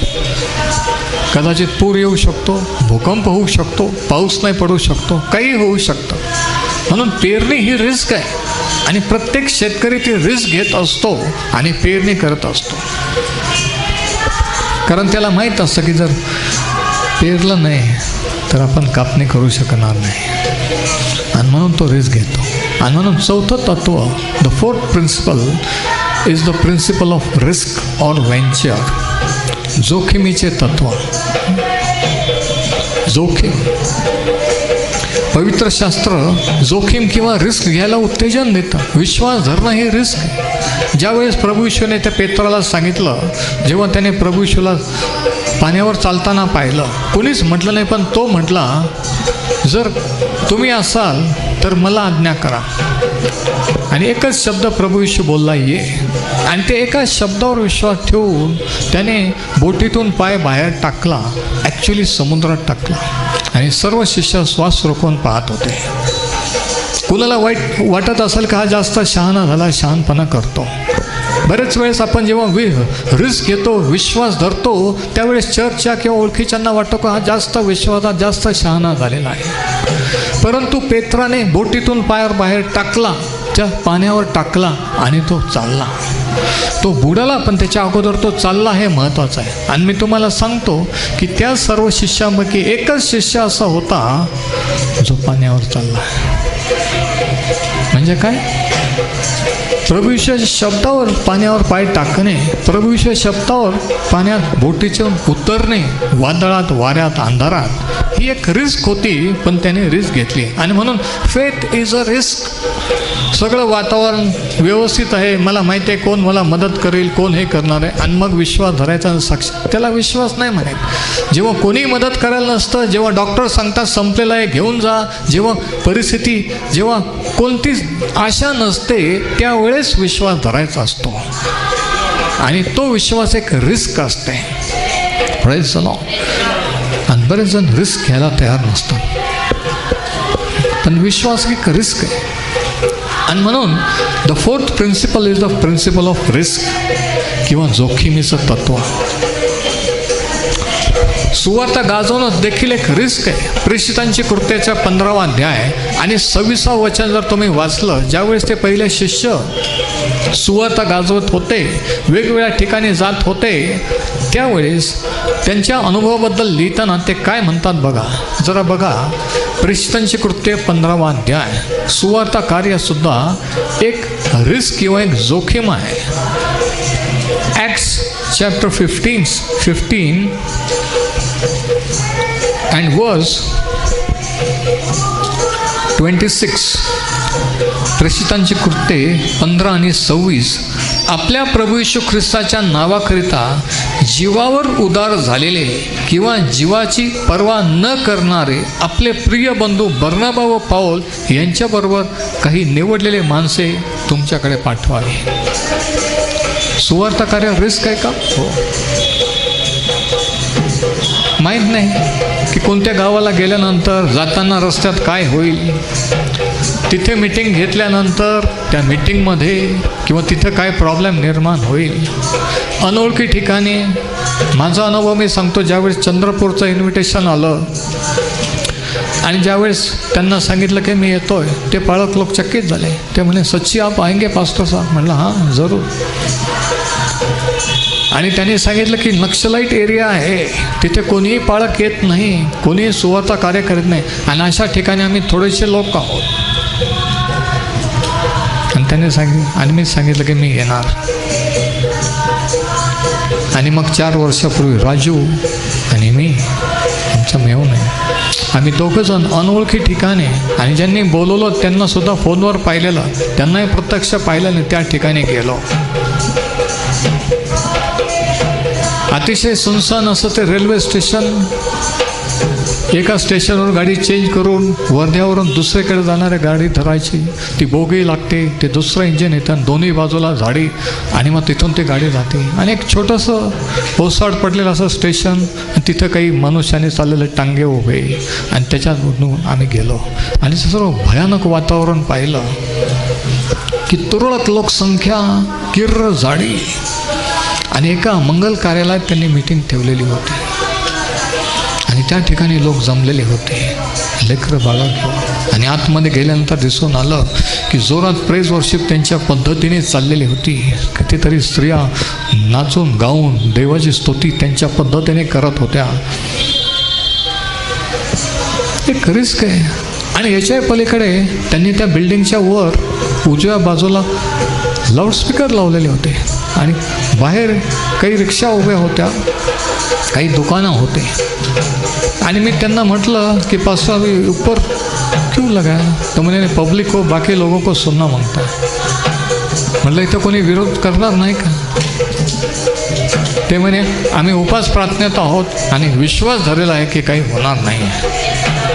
कदाचित पूर येऊ शकतो, भूकंप होऊ शकतो, पाऊस नाही पडू शकतो, काही होऊ शकतं. म्हणून पेरणी ही रिस्क आहे आणि प्रत्येक शेतकरी ती रिस्क घेत असतो आणि पेरणी करत असतो. कारण त्याला माहीत असतं की जर पेरलं नाही तर आपण कापणी करू शकणार नाही, आणि म्हणून तो रिस्क घेतो. आणि म्हणून 4थं तत्व, the 4th principle is the principle of risk or venture. जोखमीचे तत्व. जोखीम. पवित्र शास्त्र जोखीम किंवा रिस्क घ्यायला उत्तेजन देतं. विश्वास धरणं हे रिस्क आहे. ज्यावेळेस प्रभू येशूने त्या पेत्राला सांगितलं, जेव्हा त्याने प्रभू येशूला पाण्यावर चालताना पाहिलं, कोणीच म्हटलं नाही, पण तो म्हटला, जर तुम्ही असाल तर मला आज्ञा करा. आणि एकच शब्द प्रभू येशू बोलला, ये. आणि ते एका शब्दावर विश्वास ठेवून त्याने बोटीतून पाय बाहेर टाकला, ॲक्च्युली समुद्रात टाकला. आणि सर्व शिष्य श्वास रोखून पाहत होते. कुणाला वाईट वाटत असेल का हा जास्त शहाणा झाला, शहाणपणा करतो, बरेच वेळेस आपण जेव्हा रिस्क घेतो, विश्वास धरतो, त्यावेळेस चर्चच्या किंवा ओळखीच्यांना वाटतो का हा जास्त विश्वासात जास्त शहाणा झालेला आहे. परंतु पेत्राने बोटीतून पायावर बाहेर टाकला, त्या पाण्यावर टाकला आणि तो चालला. तो बुडाला पण त्याच्या अगोदर तो चालला, हे महत्त्वाचं आहे. आणि मी तुम्हाला सांगतो की त्या सर्व शिष्यांपैकी एकच शिष्य असा होता जो पाण्यावर चालला. म्हणजे काय? प्रभू येशूच्या शब्दावर पाण्यावर पाय टाकणे, प्रभू येशूच्या शब्दावर पाण्यात बोटीतून उतरणे, वादळात, वाऱ्यात, अंधारात, ही एक रिस्क होती, पण त्याने रिस्क घेतली. आणि म्हणून फेथ इज अ रिस्क. सगळं वातावरण व्यवस्थित आहे, मला माहिती आहे कोण मला मदत करेल, कोण हे करणार आहे, आणि मग विश्वास धरायचा साक्ष, त्याला विश्वास नाही म्हणत. जेव्हा कोणी मदत करायला नसतं, जेव्हा डॉक्टर सांगतात संपलेलं आहे घेऊन जा, जेव्हा परिस्थिती, जेव्हा कोणतीच आशा नसते, त्यावेळेस विश्वास धरायचा असतो. आणि तो विश्वास एक रिस्क असते. Praise the Lord. आणि बरेच जण रिस्क घ्यायला तयार नसतात, पण विश्वास एक रिस्क आहे. आणि म्हणून the fourth principle is the principle of risk किंवा जोखमीचं तत्व. सुवार्ता गाजवणं देखील एक रिस्क आहे. प्रेषितांची कृत्याचा 15वा अध्याय आणि 26वा वचन जर तुम्ही वाचलं, ज्यावेळेस ते पहिले शिष्य सुवार्ता गाजवत होते, वेगवेगळ्या ठिकाणी जात होते, त्यावेळेस त्यांच्या अनुभवाबद्दल लिहिताना ते काय म्हणतात बघा, जरा बघा. प्रेषितांची कृत्य 15वा अध्याय. सुवार्ता कार्यसुद्धा एक रिस्क किंवा एक जोखीम आहे. Acts chapter 15 and verse 26. प्रेषितांची कृत्ये 15 आणि 26. आपल्या प्रभू येशू ख्रिस्ताच्या नावाकरिता जीवावर उदार झालेले किंवा जीवाची पर्वा न करणारे आपले प्रिय बंधू बर्नबा व पाऊल यांच्याबरोबर काही निवडलेले माणसे तुमच्याकडे पाठवावे. सुवार्ता कार्य रिस्क आहे का? हो. माहीत नाही की कोणत्या गावाला गेल्यानंतर जाताना रस्त्यात काय होईल, तिथे मीटिंग घेतल्यानंतर त्या मीटिंगमध्ये किंवा तिथं काय प्रॉब्लेम निर्माण होईल. अनोळखी ठिकाणी माझा अनुभव मी सांगतो. ज्यावेळेस चंद्रपूरचं इन्व्हिटेशन आलं आणि ज्यावेळेस त्यांना सांगितलं की मी येतोय, ते पाळक लोक चकित झाले. ते म्हणे सच्ची आप आएंगे पास्टर साहब? म्हणलं हां जरूर. आणि त्यांनी सांगितलं की नक्षलाईट एरिया आहे, तिथे कोणीही पाळक येत नाही, कोणीही सुवार्ता कार्य करत नाही, आणि अशा ठिकाणी आम्ही थोडेसे लोक आहोत. आणि त्यांनी सांगितलं, आणि मी सांगितलं की मी येणार. आणि मग 4 वर्षापूर्वी राजू आणि मी, आमचा मेहून आहे, आम्ही दोघंजण अनोळखी ठिकाणी, आणि ज्यांनी बोलवलं त्यांना सुद्धा फोनवर पाहिलेलं, त्यांनाही प्रत्यक्ष पाहिलं नाही, त्या ठिकाणी गेलो. अतिशय सुनसान असं ते रेल्वे स्टेशन. एका स्टेशनवर गाडी चेंज करून वर्ध्यावरून दुसरीकडे जाणाऱ्या गाडी धरायची, ती बोगी लागते, ते दुसरं इंजिन येतं, दोन्ही बाजूला झाडी, आणि मग तिथून ती गाडी जाते. आणि एक छोटंसं ओसाड पडलेलं असं स्टेशन, तिथं काही मनुष्याने चाललेले टांगे उभे, आणि त्याच्यातून आम्ही गेलो. आणि सर्व भयानक वातावरण पाहिलं की तुरळक लोकसंख्या, किर्र झाडी, आणि एका मंगल कार्यालयात त्यांनी मीटिंग ठेवलेली होती, आणि त्या ठिकाणी लोक जमलेले होते, लेकरं बाळा घेऊन. आणि आतमध्ये गेल्यानंतर दिसून आलं की जोरात प्रेज वर्शिप त्यांच्या पद्धतीने चाललेली होती. कितीतरी स्त्रिया नाचून गाऊन देवाची स्तुती त्यांच्या पद्धतीने करत होत्या. एक रिस्क आहे. आणि याच्या पलीकडे त्यांनी त्या बिल्डिंगच्या वर उजव्या बाजूला लाऊडस्पीकर लावलेले होते, आणि बाहेर काही रिक्षा उभ्या होत्या, काही दुकानं होते. आणि मी त्यांना म्हटलं की पास्टर अभी ऊपर क्यों लगाया? तो म्हणे पब्लिक को, बाकी लोगों को सुनना मागता. म्हटलं इथं कोणी विरोध करणार नाही का? ते म्हणे आम्ही उपास प्रार्थनेत आहोत आणि विश्वास धरलेला आहे की काही होणार नाही आहे.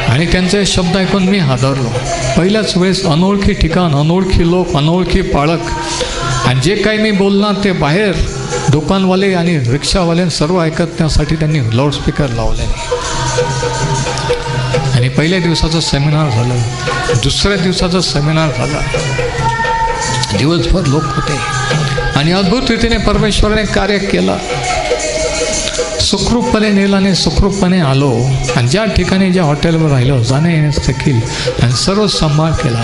आणि त्यांचे शब्द ऐकून मी हादरलो. पहिल्याच वेळेस अनोळखी ठिकाण, अनोळखी लोक, अनोळखी पाळक, आणि जे काही मी बोलणार ते बाहेर दुकानवाले आणि रिक्षावाले सर्व ऐकण्यासाठी त्यांनी लाऊडस्पीकर लावले. आणि पहिल्या दिवसाचं सेमिनार झालं, दुसऱ्या दिवसाचं सेमिनार झालं. दिवसभर लोक होते आणि अद्भुत रीतीने परमेश्वराने कार्य केलं. सुखरूपपणे नेलं आणि सुखरूपपणे आलो. आणि ज्या ठिकाणी ज्या हॉटेलवर राहिलो जाणे येण्यास देखील आणि सर्व सांभाळ केला.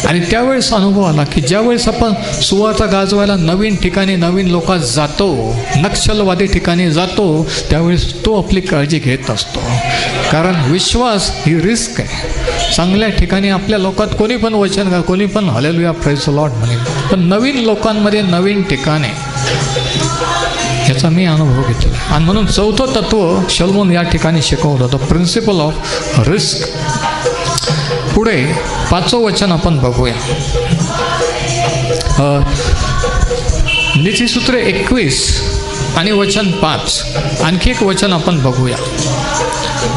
आणि त्यावेळेस अनुभव आला की ज्यावेळेस आपण सुवार्ता गाजवायला नवीन ठिकाणी नवीन लोकात जातो, नक्षलवादी ठिकाणी जातो, त्यावेळेस तो आपली काळजी घेत असतो. कारण विश्वास ही रिस्क आहे. चांगल्या ठिकाणी आपल्या लोकात कोणी पण वचन कोणी पण हालेलुया प्रेज द लॉर्ड म्हणेल, पण नवीन लोकांमध्ये नवीन ठिकाणे याचा मी अनुभव घेतला. आणि म्हणून चौथं तत्व शलोमोन या ठिकाणी शिकवलं होतं, प्रिन्सिपल ऑफ रिस्क. पुढे 5वं वचन आपण बघूया. नीतिसूत्रे 21 आणि वचन 5. आणखी एक वचन आपण बघूया.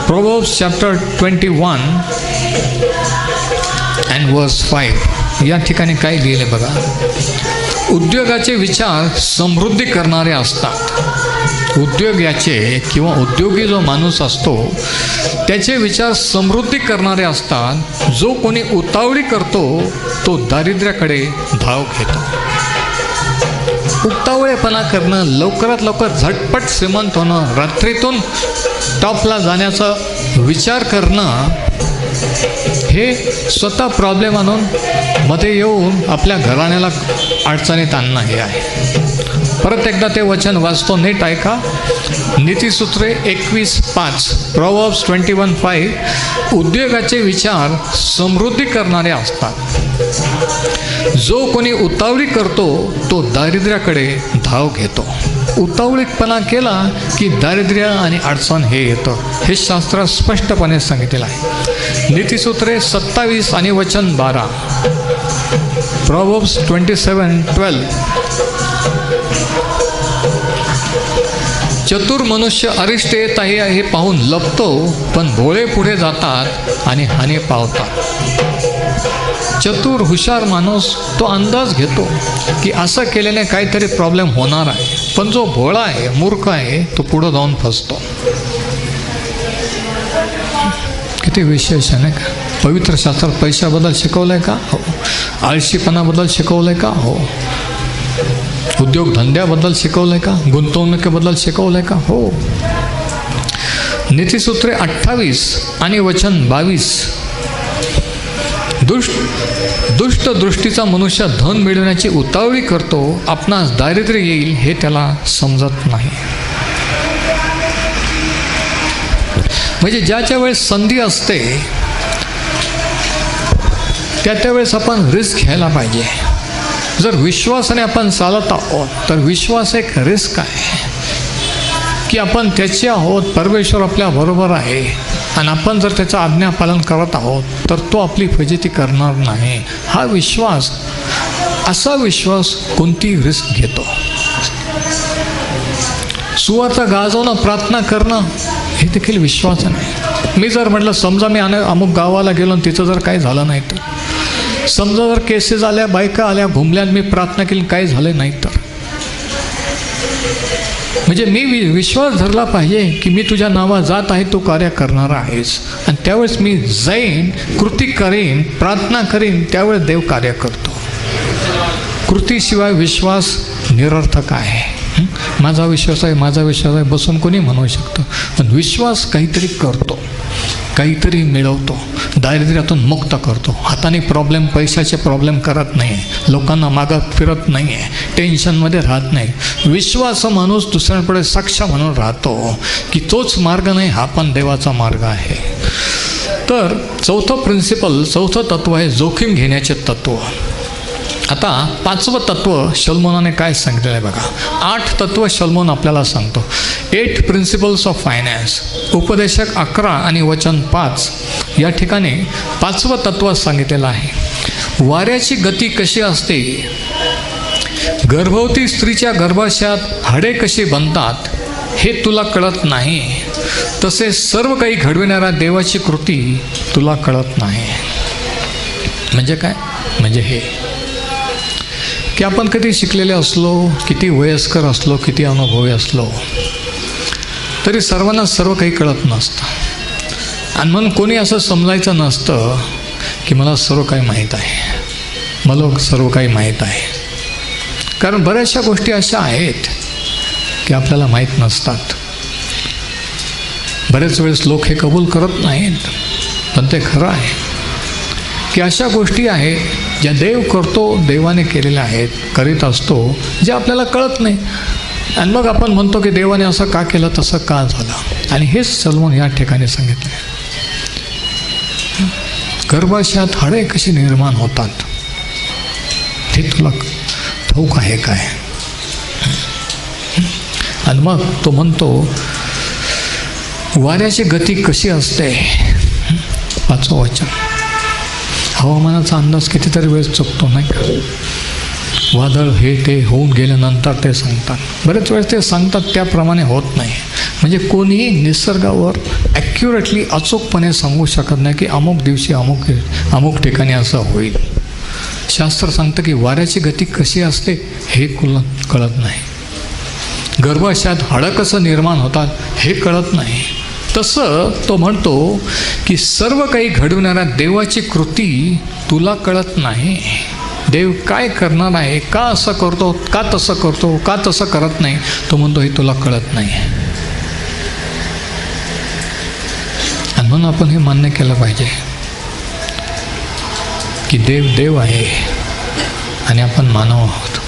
प्रोव्हर्ब्स चॅप्टर 21 अँड वर्स 5. या ठिकाणी काय लिहिले बघा. उद्योगाचे विचार समृद्धी करणारे असतात. उद्योगाचे किंवा उद्योगी जो माणूस असतो त्याचे विचार समृद्धी करणारे असतात. जो कोणी उतावळी करतो तो दारिद्र्याकडे धाव घेतो. उतावळेपणा करणं, लवकरात लवकर झटपट श्रीमंत होणं, रात्रीतून टॉपला जाण्याचा विचार करणं, हे स्वतः प्रॉब्लेम आणून मध्ये येऊन आपल्या घराण्याला अडचणीत आणणं हे आहे. परत एकदा ते वचन वाचतो, नीट ऐका. नीतिसूत्रे 21:5. प्रोव्हर्ब्स 21:5. उद्योगाचे विचार समृद्धी करणारे असतात. जो कोणी उतावळी करतो तो दारिद्र्याकडे धाव घेतो. उतावळीपणा केला की दारिद्र्य आणि अडचण हे येतं. हे शास्त्रात स्पष्टपणे सांगितलेलं आहे. नीतिसूत्रे 27 आणि वचन 12. प्रोव्हर्ब्स 27:12. चतुर मनुष्य अरिष्ट येत आहे हे पाहून लपतो, पण भोळे पुढे जातात आणि हानी पावतात. चतुर हुशार माणूस तो अंदाज घेतो की असं केल्याने काहीतरी प्रॉब्लेम होणार आहे, पण जो भोळा आहे, मूर्ख आहे, तो पुढं जाऊन फसतो. किती विशेष आहे नाही का. पवित्र शास्त्रात पैशाबद्दल शिकवलंय का? हो. आळशीपणाबद्दल शिकवलंय का? हो. उद्योगधंद्याबद्दल शिकवलंय का? गुंतवणुकीबद्दल शिकवलंय का? हो. नीतिसूत्रे 28 आणि वचन 22. दुष्ट दृष्टीचा मनुष्य धन मिळवण्याची उतावळी करतो, आपणास दारिद्र्य येईल हे त्याला समजत नाही. म्हणजे ज्याच्या वेळेस संधी असते त्यावेळेस आपण रिस्क घ्यायला पाहिजे. जर विश्वासाने आपण चालत आहोत तर विश्वास एक रिस्क आहे की आपण त्याचे आहोत, परमेश्वर आपल्या बरोबर आहे आणि आपण जर त्याचं आज्ञापालन करत आहोत तर तो आपली फजिती करणार नाही. हा विश्वास, असा विश्वास कोणती रिस्क घेतो. सुवार्ता गाजवणं, प्रार्थना करणं हे देखील विश्वास नाही. मी जर म्हटलं समजा मी अमुक गावाला गेलो आणि तिथं जर काही झालं नाही तर, समजा जर केसेस आल्या, बायका आल्या, घुमल्या, मी प्रार्थना केली काही झालं नाही तर, म्हणजे मी विश्वास धरला पाहिजे की मी तुझ्या नावा जात आहे, तू कार्य करणारा आहेस. आणि त्यावेळेस मी जाईन, कृती करीन, प्रार्थना करीन, त्यावेळेस देव कार्य करतो. कृतीशिवाय विश्वास निरर्थक आहे. माझा विश्वास आहे, माझा विश्वास आहे बसून कोणी म्हणू शकतं, पण विश्वास काहीतरी करतो, काहीतरी मिळवतो, दारिद्र्यातून मुक्त करतो. हाताने प्रॉब्लेम, पैशाचे प्रॉब्लेम करत नाही, लोकांना मागत फिरत नाही आहे, टेन्शनमध्ये राहत नाही. विश्वास माणूस दुसऱ्यांपुढे साक्ष म्हणून राहतो की तोच मार्ग नाही, हा पण देवाचा मार्ग आहे. तर चौथं तत्व आहे जोखीम घेण्याचे तत्व. आता 5वं तत्व शलोमोनाने काय सांगितलं आहे बघा. 8 तत्व शलोमोन आपल्याला सांगतो. 8 प्रिन्सिपल्स ऑफ फायनान्स. उपदेशक 11 आणि वचन 5 या ठिकाणी 5वं तत्व सांगितलेलं आहे. वाऱ्याची गती कशी असते, गर्भवती स्त्रीच्या गर्भाशयात हाडे कशी बनतात हे तुला कळत नाही, तसे सर्व काही घडविणाऱ्या देवाची कृती तुला कळत नाही. म्हणजे काय? म्हणजे हे की आपण कधी शिकलेले असलो, किती वयस्कर असलो, किती अनुभवी असलो, तरी सर्वांना सर्व काही कळत नसतं. आणि म्हणून कोणी असं समजायचं नसतं की मला सर्व काही माहीत आहे. मला सर्व काही माहीत आहे. कारण बऱ्याचशा गोष्टी अशा आहेत की आपल्याला माहीत नसतात. बरेच वेळेस लोक हे कबूल करत नाहीत, पण ते खरं आहे की अशा गोष्टी आहेत ज्या देव करतो, देवाने केलेल्या आहेत, करीत असतो, जे आपल्याला कळत नाही. आणि मग आपण म्हणतो की देवाने असं का केलं, तसं का झालं. आणि हेच सलोमन या ठिकाणी सांगितलं. गर्भाशयात हाडे कशी निर्माण होतात ते तुला ठाऊक आहे काय. आणि मग तो म्हणतो वाऱ्याची गती कशी असते. 5वं वचन. हवामानाचा अंदाज कितीतरी वेळ चुकतो नाही का. वादळ हे ते होऊन गेल्यानंतर ते सांगतात. बरेच वेळेस ते सांगतात त्याप्रमाणे होत नाही. म्हणजे कोणीही निसर्गावर ॲक्युरेटली अचूकपणे सांगू शकत नाही की अमुक दिवशी अमुक ठिकाणी असं होईल. शास्त्र सांगतं की वाऱ्याची गती कशी असते हे कळत नाही. गर्भाशयात हाडं कसं निर्माण होतात हे कळत नाही. तसं तो म्हणतो की सर्व काही घडवणाऱ्या देवाची कृती तुला कळत नाही. देव काय करणार आहे, का असं करतो, का तसं करतो, का तसं करत नाही, तो म्हणतो हे तुला कळत नाही. आणि म्हणून आपण हे मान्य केलं पाहिजे की देव आहे आणि आपण मानव आहोत.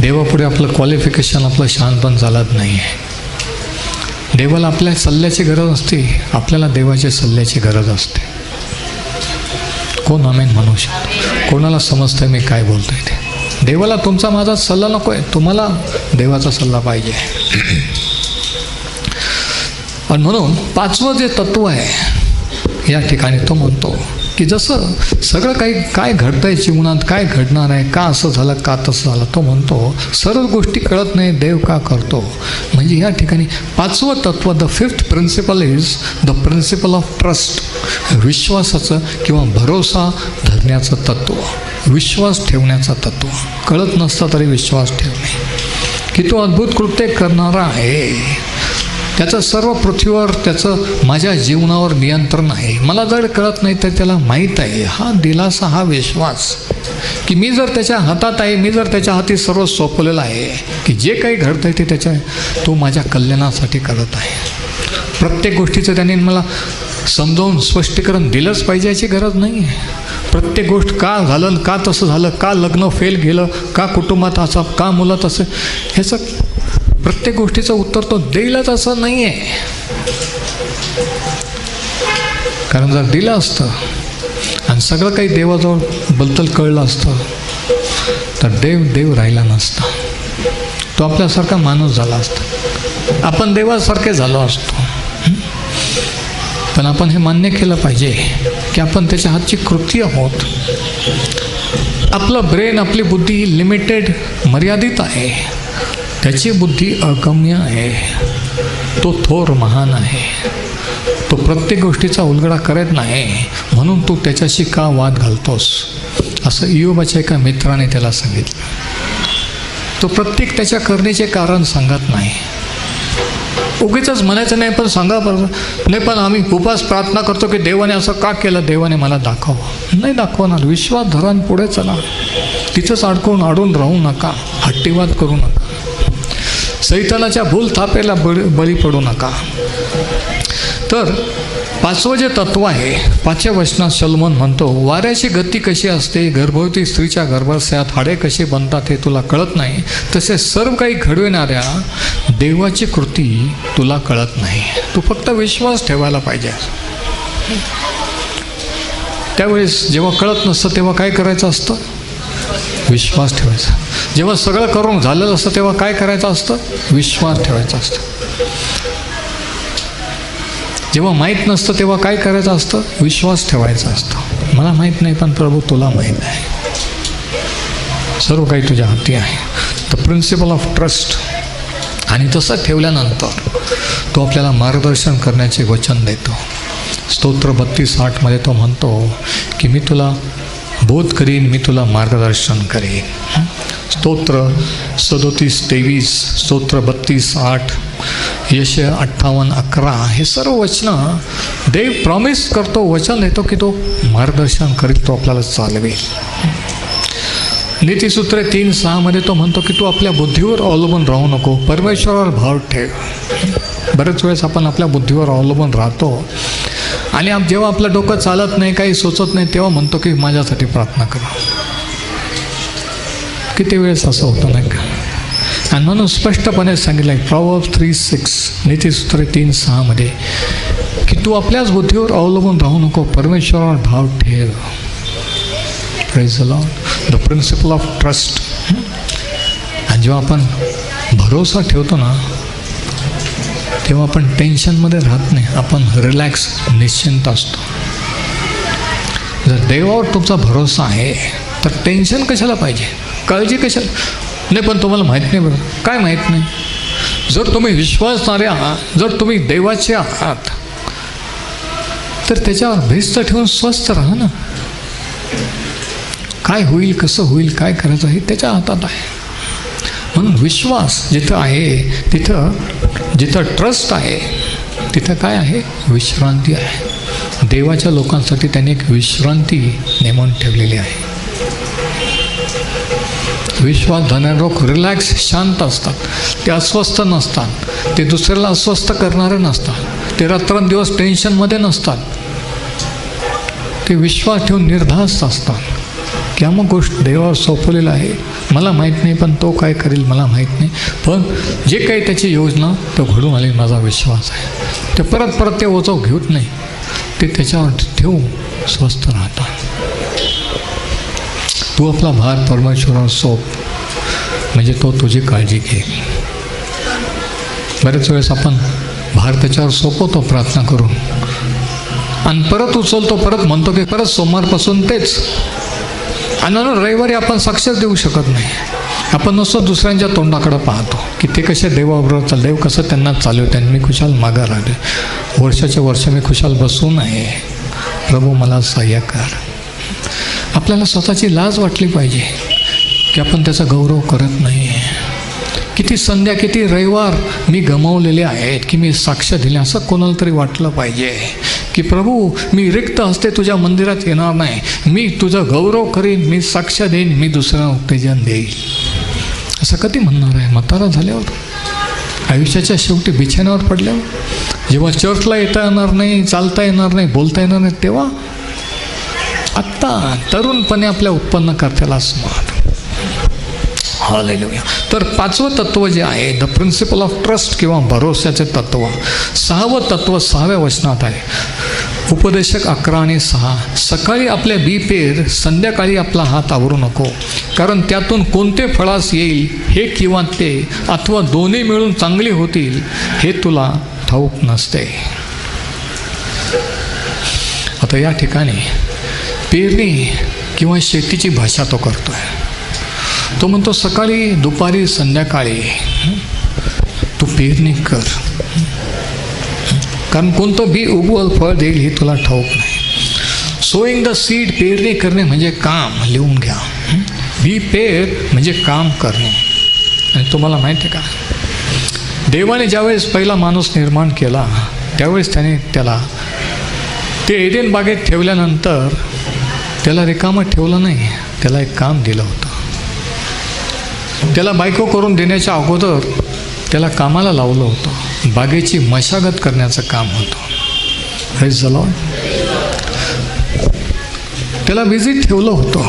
देवापुढे आपलं क्वालिफिकेशन, आपलं शहाणपण चालत नाही आहे. देवाला आपल्या सल्ल्याची गरज असते, आपल्याला देवाच्या सल्ल्याची गरज असते. कोण आमेन म्हणू शकतो. कोणाला समजतं मी काय बोलतो आहे ते. देवाला तुमचा माझा सल्ला नको आहे, तुम्हाला देवाचा सल्ला पाहिजे. आणि म्हणून 5वं जे तत्व आहे या ठिकाणी तो म्हणतो की जसं सगळं काही काय घडतं आहे जीवनात, काय घडणार आहे, का असं झालं, का तसं झालं, तो म्हणतो सर्व गोष्टी कळत नाही, देव का करतो. म्हणजे या ठिकाणी 5वं तत्व, the 5th principle is the principle of trust. विश्वासाचं किंवा भरोसा धरण्याचं तत्व, विश्वास ठेवण्याचं तत्व. कळत नसतं तरी विश्वास ठेवणे की तो अद्भुत कृत्य करणारा आहे. त्याचं सर्व पृथ्वीवर त्याचं माझ्या जीवनावर नियंत्रण आहे. मला जर कळत नाही तर त्याला माहीत आहे. हा दिलासा, हा विश्वास की मी जर त्याच्या हातात आहे, मी जर त्याच्या हाती सर्व सोपवलेलं आहे की जे काही घडतं आहे ते तो माझ्या कल्याणासाठी करत आहे. प्रत्येक गोष्टीचं त्याने मला समजावून स्पष्टीकरण दिलंच पाहिजे याची गरज नाही आहे. प्रत्येक गोष्ट का झालं, का तसं झालं, का लग्न फेल गेलं, का कुटुंबात असं, का मुलात असं, ह्याचं प्रत्येक गोष्टीचं उत्तर तो देईलच असं नाही आहे. कारण जर दिलं असतं आणि सगळं काही देवाजवळ बद्दल कळलं असतं तर देव राहिला नसता. तो आपल्यासारखा माणूस झाला असता, आपण देवासारखे झालो असतो. पण आपण हे मान्य केलं पाहिजे की आपण त्याच्या हातची कृती आहोत. आपलं ब्रेन, आपली बुद्धी लिमिटेड, मर्यादित आहे. त्याची बुद्धी अगम्य आहे. तो थोर, महान आहे. तो प्रत्येक गोष्टीचा उलगडा करत नाही. म्हणून तू त्याच्याशी का वाद घालतोस, असं इयोबाच्या एका मित्राने त्याला सांगितलं. तो प्रत्येक त्याच्या करण्याचे कारण सांगत नाही. उगीचच म्हणायचं नाही, पण सांगा बरोबर नाही, पण आम्ही उपास प्रार्थना करतो की देवाने असं का केलं, देवाने मला दाखव. नाही दाखवणार. विश्वास धरा आणि पुढे चला. तिथंच अडून राहू नका. हट्टीवाद करू नका. सैतानाच्या भूल थापेला बळी पडू नका. तर 5वं जे तत्व आहे, 5व्या वचनात सलोमन म्हणतो वाऱ्याची गती कशी असते, गर्भवती स्त्रीच्या गर्भाशयात हाडे कशी बनतात हे तुला कळत नाही, तसे सर्व काही घडविणाऱ्या देवाची कृती तुला कळत नाही. तू फक्त विश्वास ठेवायला पाहिजे. त्यावेळेस जेव्हा कळत नसतं तेव्हा काय करायचं असतं, विश्वास ठेवायचा. जेव्हा सगळं करून झालेलं असतं तेव्हा काय करायचं असतं, विश्वास ठेवायचा असतं. जेव्हा माहीत नसतं तेव्हा काय करायचं असतं, विश्वास ठेवायचा असतं. मला माहीत नाही पण प्रभू तुला माहीत आहे. सर्व काही तुझ्या हाती आहे. The principle of trust. आणि तसं ठेवल्यानंतर तो आपल्याला मार्गदर्शन करण्याचे वचन देतो. स्तोत्र 32:8 तो म्हणतो की मी तुला बोध करीन, मी तुला मार्गदर्शन करेन. स्तोत्र 37:23, स्तोत्र 32:8, यशया 58:11 हे सर्व वचनं देव प्रॉमिस करतो, वचन देतो की तो मार्गदर्शन करील, तो आपल्याला चालवेल. नीतिसूत्रे 3:6 तो म्हणतो की तू आपल्या बुद्धीवर अवलंबून राहू नको, परमेश्वरावर भाव ठेव. बरेच वेळेस आपण आपल्या बुद्धीवर अवलंबून राहतो आणि जेव्हा आपलं डोकं चालत नाही, काही सुचत नाही, तेव्हा म्हणतो की माझ्यासाठी प्रार्थना करा. किती वेळेस असं होतं नाही का? आणि म्हणून स्पष्टपणे सांगितलं आहे प्रॉव्हर्ब्स 3:6 नीतिसूत्रे 3:6 की तू आपल्याच बुद्धीवर अवलंबून राहू नको, परमेश्वरावर भाव ठेव. Praise the Lord. The principle of trust. आणि जेव्हा आपण भरोसा ठेवतो ना, तेव्हा आपण टेन्शनमध्ये राहत नाही, आपण रिलॅक्स निश्चिंत असतो. जर देवावर तुमचा भरोसा आहे तर टेन्शन कशाला पाहिजे, काळजी कशाला नाही. पण तुम्हाला माहीत नाही, बरं काय माहीत नाही. जर तुम्ही विश्वासणारे आहात, जर तुम्ही देवाचे आहात, तर त्याच्यावर भिस्त ठेवून स्वस्थ राहा ना. काय होईल, कसं होईल, काय करायचं हे त्याच्या हातात आहे. म्हणून विश्वास जिथं आहे, जिथं ट्रस्ट आहे, तिथं काय आहे, विश्रांती आहे. देवाच्या लोकांसाठी त्यांनी एक विश्रांती नेमून ठेवलेली आहे. विश्वास धरणारे लोक रिलॅक्स, शांत असतात. ते अस्वस्थ नसतात, ते दुसऱ्याला अस्वस्थ करणारे नसतात, ते रात्रंदिवस टेन्शनमध्ये नसतात. ते विश्वास ठेवून निर्धास्त असतात की अमुक गोष्ट देवावर सोपवलेलं आहे, मला माहीत नाही, पण तो काय करेल मला माहीत नाही, पण जे काही त्याची योजना तो घडून आली, माझा विश्वास आहे. ते परत ते ओझं घेऊत नाही, ते त्याच्यावर ठेवून स्वस्थ राहतात. तू आपला भार परमेश्वरावर सोप, म्हणजे तो तुझी काळजी घे. बरेच वेळेस आपण भार त्याच्यावर सोपवतो प्रार्थना करून, आणि परत उचलतो, परत म्हणतो की परत सोमवारपासून तेच. आणि म्हणून रविवारी आपण साक्ष देऊ शकत नाही. आपण नुसतं दुसऱ्यांच्या तोंडाकडे पाहतो की ते कसे देवाबरोबर चाल, देव कसं त्यांना चालवते आणि मी खुशाल मागं राहिले, वर्षाचे वर्ष मी खुशाल बसू नये, प्रभू मला सहाय्य कर. आपल्याला स्वतःची लाज वाटली पाहिजे की आपण त्याचा गौरव करत नाही. किती संध्या, किती रविवार मी गमावलेले आहेत की मी साक्ष दिले, असं कोणाला तरी वाटलं पाहिजे की प्रभू मी रिक्त हस्ते तुझ्या मंदिरात येणार नाही, मी तुझं गौरव करीन, मी साक्ष देईन, मी दुसऱ्यांना उत्तेजन देईन. असं कधी म्हणणार आहे? म्हातारा झाल्यावर, आयुष्याच्या शेवटी बिछाण्यावर पडल्यावर, जेव्हा चर्चला येता येणार नाही, चालता येणार नाही, बोलता येणार नाही, तेव्हा? आत्ता तरुणपणे आपल्या उत्पन्नकर्त्याला स्मरण. हालेलुया. तर 5वं तत्व जे आहे, द प्रिन्सिपल ऑफ ट्रस्ट किंवा भरोश्याचे तत्व, 6वं तत्व 6व्या वचनात आहे. उपदेशक 11 आणि 6. सकाळी आपल्या बी पेर, संध्याकाळी आपला हात आवरू नको, कारण त्यातून कोणते फळास येईल हे किंवा ते, अथवा दोन्ही मिळून चांगली होतील हे तुला ठाऊक नसते. आता या ठिकाणी पेरणी किंवा शेतीची भाषा तो करतो आहे. तो म्हणतो सकाळी, दुपारी, संध्याकाळी तू पेरणी कर, कारण कोणतं बी उगवल फळ देईल हे तुला ठाऊक नाही. सोईंग द सीड, पेरणी करणे म्हणजे काम, लिहून घ्या. बी पेर म्हणजे काम करणे. आणि तुम्हाला माहिती आहे का, देवाने ज्यावेळेस पहिला माणूस निर्माण केला त्यावेळेस त्याने त्याला ते एडेन बागेत ठेवल्यानंतर त्याला रिकामं ठेवलं नाही, त्याला एक काम दिलं होतं. त्याला बायको करून देण्याच्या अगोदर त्याला कामाला लावलं होतं, बागेची मशागत करण्याचं काम होतं. Praise the Lord. त्याला विजिट ठेवलं होतं,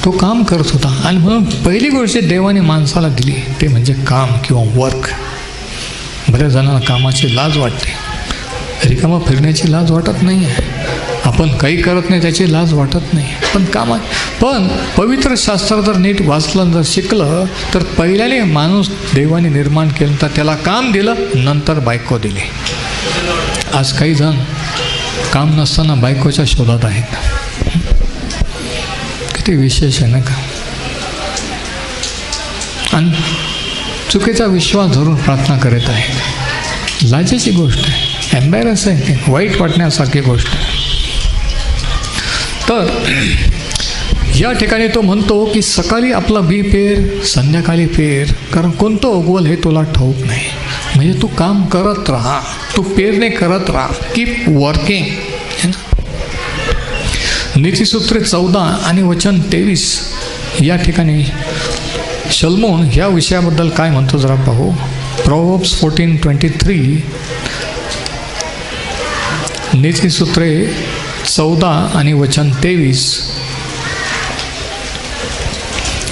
तो काम करत होता. आणि म्हणून पहिली गोष्ट देवाने माणसाला दिली ते म्हणजे काम किंवा वर्क. बऱ्याच जणांना कामाची लाज वाटते, रिकामं फिरण्याची लाज वाटत नाही आहे, आपण काही करत नाही त्याची लाज वाटत नाही, पण पवित्र शास्त्र जर नीट वाचलं, जर शिकलं, तर पहिल्याने माणूस देवाने निर्माण केलं, तर त्याला काम दिलं, नंतर बायको दिली. आज काही जण काम नसताना बायकोच्या शोधात आहेत. किती विशेष आहे ना का. आणि चुकीचा विश्वास धरून प्रार्थना करत आहे. लाजेची गोष्ट आहे, एम्बॅरस आहे, वाईट वाटण्यासारखी गोष्ट आहे. तर या ठिकाणी तो म्हणतो की सकाळी आपला बी पेर, संध्याकाळी पेर, कारण कोणतं उगवल हे तुला ठाऊक नाही. म्हणजे तू काम करत राहा, तू पेरणे करत राहा, कीप वर्किंग. नीतिसूत्रे 14 आणि वचन 23 या ठिकाणी शल्मोन ह्या विषयाबद्दल काय म्हणतो जरा पाहू. प्रोव्हर्ब्स 14:23, नीतिसूत्रे 14 आणि वचन 23.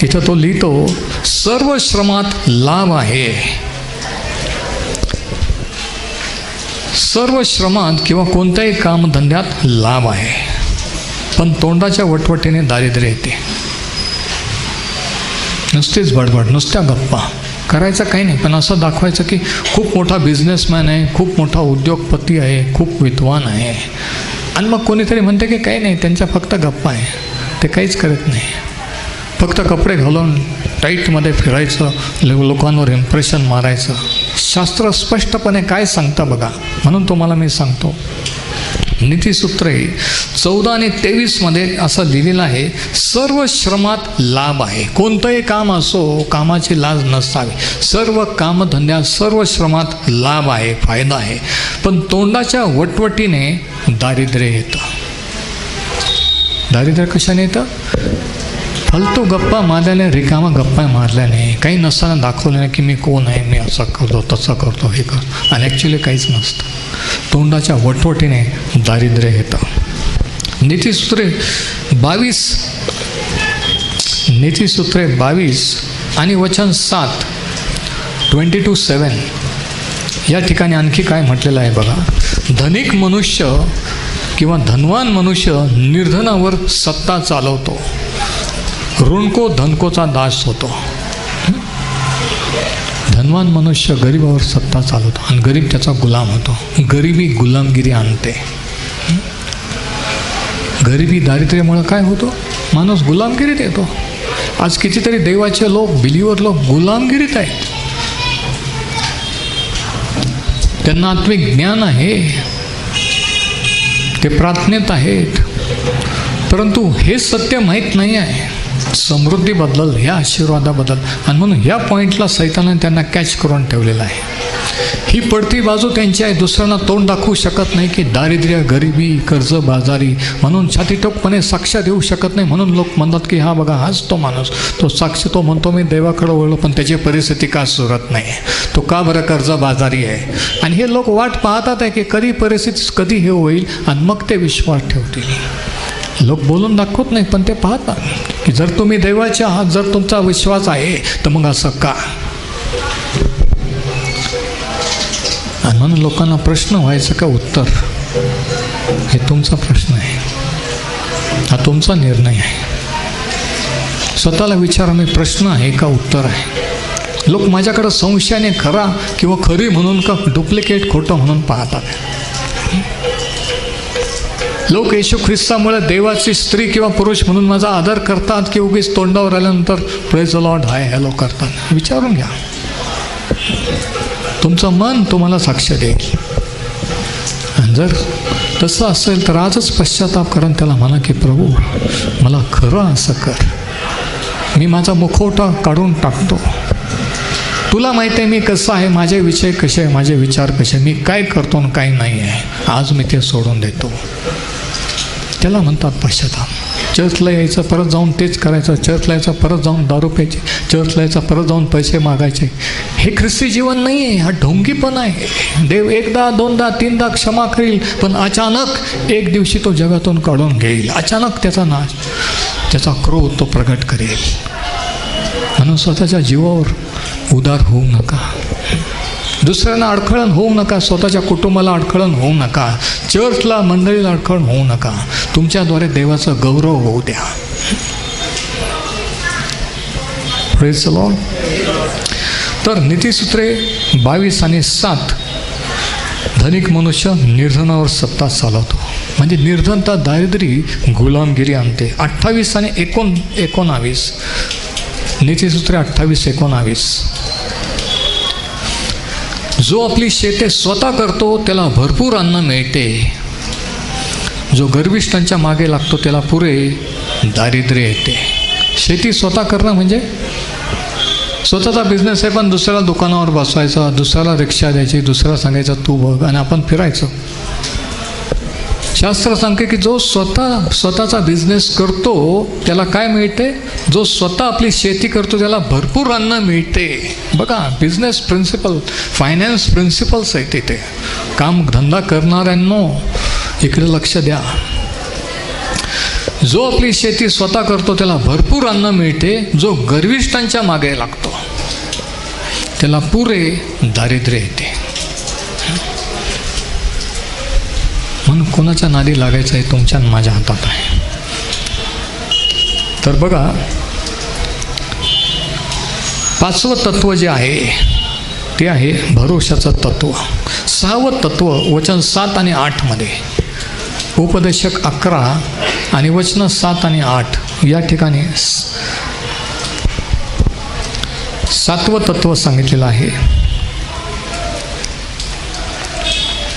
इथं तो लिहितो, सर्व श्रमात लाभ आहे. सर्व श्रमात किंवा कोणत्याही कामधंद्यात लाभ आहे, पण तोंडाच्या वटवटीने दारिद्र्य येते. नुसतीच बडबड, नुसत्या गप्पा करायचं काही नाही, पण असं दाखवायचं की खूप मोठा बिझनेसमॅन आहे, खूप मोठा उद्योगपती आहे, खूप विद्वान आहे. आणि मग कोणीतरी म्हणते की काही नाही, त्यांच्या फक्त गप्पा आहे, ते काहीच करत नाही. फक्त कपडे घालून टाईटमध्ये फिरायचं, लोकांवर इम्प्रेशन मारायचं. शास्त्र स्पष्टपणे काय सांगतं बघा, म्हणून तुम्हाला मी सांगतो. नीतिसूत्रे 14 आणि 23 असं लिहिलेलं आहे, सर्व श्रमात लाभ आहे. कोणतंही काम असो, कामाची लाज नसावी. सर्व कामधंद्यात, सर्व श्रमात लाभ आहे, फायदा आहे, पण तोंडाच्या वटवटीने दारिद्र्य येतं. दारिद्र्य कशाने येतं? फालतू गप्पा मारल्याने, रिकामा गप्पा मारल्याने, काही नसताना दाखवल्याने की मी कोण आहे, मी असं करतो, तसं करतो, हे करतो, आणि ॲक्च्युली काहीच नसतं. तोंडाच्या वटवटीने दारिद्र्य येतं. नीतिसूत्रे 22 आणि वचन 7, 22:7 या ठिकाणी आणखी काय म्हटलेलं आहे बघा. धनिक मनुष्य किंवा धनवान मनुष्य निर्धनावर सत्ता चालवतो, ऋणको धनकोचा दास होतो. धनवान मनुष्य गरिबावर सत्ता चालवतो आणि गरीब त्याचा गुलाम होतो. गरिबी गुलामगिरी आणते. गरिबी दारिद्र्यामुळं काय होतो? माणूस गुलामगिरीत येतो. आज कितीतरी देवाचे लोक, बिलीवर लोक गुलामगिरीत आहेत. त्यांना आत्मिक ज्ञान आहे, ते प्रार्थनेत आहेत, परंतु हे सत्य माहीत नाही आहे समृद्धीबद्दल, ह्या आशीर्वादाबद्दल. आणि म्हणून ह्या पॉईंटला सैतानाने त्यांना कॅच करून ठेवलेलं आहे. ही पडती बाजू त्यांची आहे. दुसऱ्यांना तोंड दाखवू शकत नाही की दारिद्र्य, गरिबी, कर्जबाजारी, म्हणून छातीठोकपणे साक्ष देऊ शकत नाही. म्हणून लोक म्हणतात की हा बघा, हाच तो माणूस, तो साक्ष, तो म्हणतो मी देवाकडे वळलो, पण त्याची परिस्थिती का सुरत नाही, तो का बरं कर्जबाजारी आहे. आणि हे लोक वाट पाहतात आहे की कधी परिस्थिती, कधी हे होईल, आणि मग ते विश्वास ठेवतील. लोक बोलून दाखवत नाही, पण ते पाहतात की जर तुम्ही देवाचे आहात, जर तुमचा विश्वास आहे, तर मग असं का. आणि म्हणून लोकांना प्रश्न व्हायचं का उत्तर, हे तुमचा प्रश्न आहे, हा तुमचा निर्णय आहे. स्वतःला विचारा, मी प्रश्न आहे का उत्तर आहे. लोक माझ्याकडं संशयाने खरा किंवा खरी म्हणून का डुप्लिकेट खोटं म्हणून पाहतात. लोक येशू ख्रिस्तामुळे देवाची स्त्री किंवा पुरुष म्हणून माझा आदर करतात की उगीच तोंडावर आल्यानंतर praise the Lord, hi hello करतात. विचारून घ्या, तुमचं मन तुम्हाला साक्ष देईल. आणि जर तसं असेल तर आजच पश्चाताप करून त्याला म्हणा की प्रभू, मला खरं असं कर, मी माझा मुखवटा काढून टाकतो. तुला माहीत आहे मी कसं आहे, माझे विषय कसे आहे, माझे विचार कसे, मी काय करतो आणि काय नाही आहे, आज मी ते सोडून देतो. त्याला म्हणतात पश्चाताप. चर्चला यायचं, परत जाऊन तेच करायचं, चर्चला यायचं, परत जाऊन दारू प्यायची, चर्चला यायचं, परत जाऊन पैसे मागायचे. हे ख्रिस्ती जीवन नाही आहे, हा ढोंगीपणा आहे. देव एकदा, दोनदा, तीनदा क्षमा करील, पण अचानक एक दिवशी तो जगातून काढून घेईल. अचानक त्याचा नाश, त्याचा क्रोध तो प्रगट करेल. म्हणून स्वतःच्या जीवावर उदार होऊ नका, दुसऱ्यांना अडखळण होऊ नका, स्वतःच्या कुटुंबाला अडखळण होऊ नका, चर्चला, मंडळीला अडखळण होऊ नका. तुमच्याद्वारे देवाचा गौरव होऊ द्या. Praise the Lord. तर नीतिसूत्रे 22 आणि 7, धनिक मनुष्य निर्धनावर सत्ता चालवतो, म्हणजे निर्धनता, दारिद्र्य, गुलामगिरी आणते. 28 आणि 19, नीतिसूत्रे 28-19. जो आपली शेते स्वतः करतो त्याला भरपूर अन्न मिळते, जो गर्विष्ठांच्या मागे लागतो त्याला पुरे दारिद्र्य येते. शेती स्वतः करणं म्हणजे स्वतःचा बिझनेस आहे, पण दुसऱ्याला दुकानावर बसवायचं, दुसऱ्याला रिक्षा द्यायची, दुसऱ्याला सांगायचं तू बघ, आणि आपण फिरायचं. शास्त्र सांगते की जो स्वतःचा बिझनेस करतो त्याला काय मिळते? जो स्वतः आपली शेती करतो त्याला भरपूर अन्न मिळते. बघा, बिझनेस प्रिन्सिपल, फायनान्स प्रिन्सिपल्स आहेत तिथे. काम धंदा करणाऱ्यांनो इकडे लक्ष द्या. जो आपली शेती स्वतः करतो त्याला भरपूर अन्न मिळते. जो गर्विष्ठांच्या मागे लागतो त्याला पुरे दारिद्र्य येते. म्हणून कोणाच्या नादी लागायचं आहे तुमच्या माझ्या हातात आहे. तर बघा, 5वं तत्व जे आहे ते आहे भरोशाचं तत्व. 6वं तत्व वचन 7 आणि 8 मध्ये, उपदेशक 11 आणि वचन 7 आणि 8 या ठिकाणी 7वं तत्व सांगितलेलं आहे.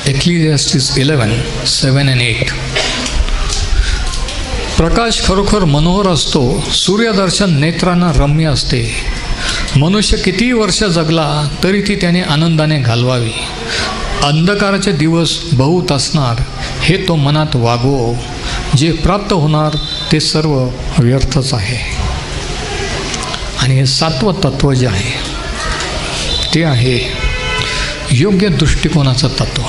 Ecclesiastes 11, 7 and 8. प्रकाश खरोखर मनोहर असतो, सूर्यदर्शन नेत्रांना रम्य असते. मनुष्य कितीही वर्ष जगला तरी ती त्याने आनंदाने घालवावी. अंधकाराचे दिवस बहुत असणार, हे तो मनात वागवो. जे प्राप्त होणार ते सर्व व्यर्थच आहे. आणि हे 7वं तत्व जे आहे ते आहे योग्य दृष्टिकोनाचं तत्व.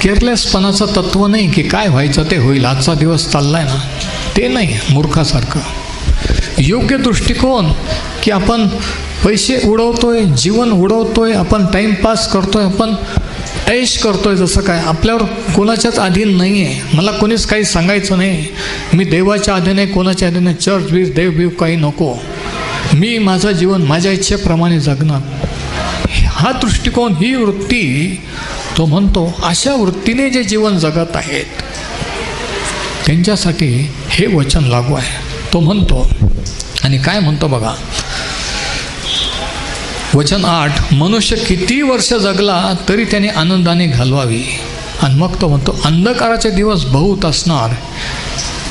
केअरलेसपणाचं तत्व नाही की काय व्हायचं ते होईल, आजचा दिवस चाललाय ना, ते नाही मूर्खासारखं. योग्य दृष्टिकोन की आपण पैसे उडवतोय, जीवन उडवतोय, आपण टाईमपास करतोय, आपण ऐश करतोय. जसं काय आपल्यावर कोणाच्याच अधीन नाही आहे. मला कोणीच काही सांगायचं नाही. मी देवाच्या अधीन आहे, कोणाच्या अधीन आहे, चर्च बीज देव बीव काही नको. मी माझं जीवन माझ्या इच्छेप्रमाणे जगणार. हा दृष्टिकोन, ही वृत्ती, तो म्हणतो अशा वृत्तीने जे जीवन जगत आहेत त्यांच्यासाठी हे वचन लागू आहे. तो म्हणतो, आणि काय म्हणतो बघा, वचन 8, मनुष्य किती वर्ष जगला तरी त्याने आनंदाने घालवावी. आणि मग तो म्हणतो अंधकाराचे दिवस बहुत असणार,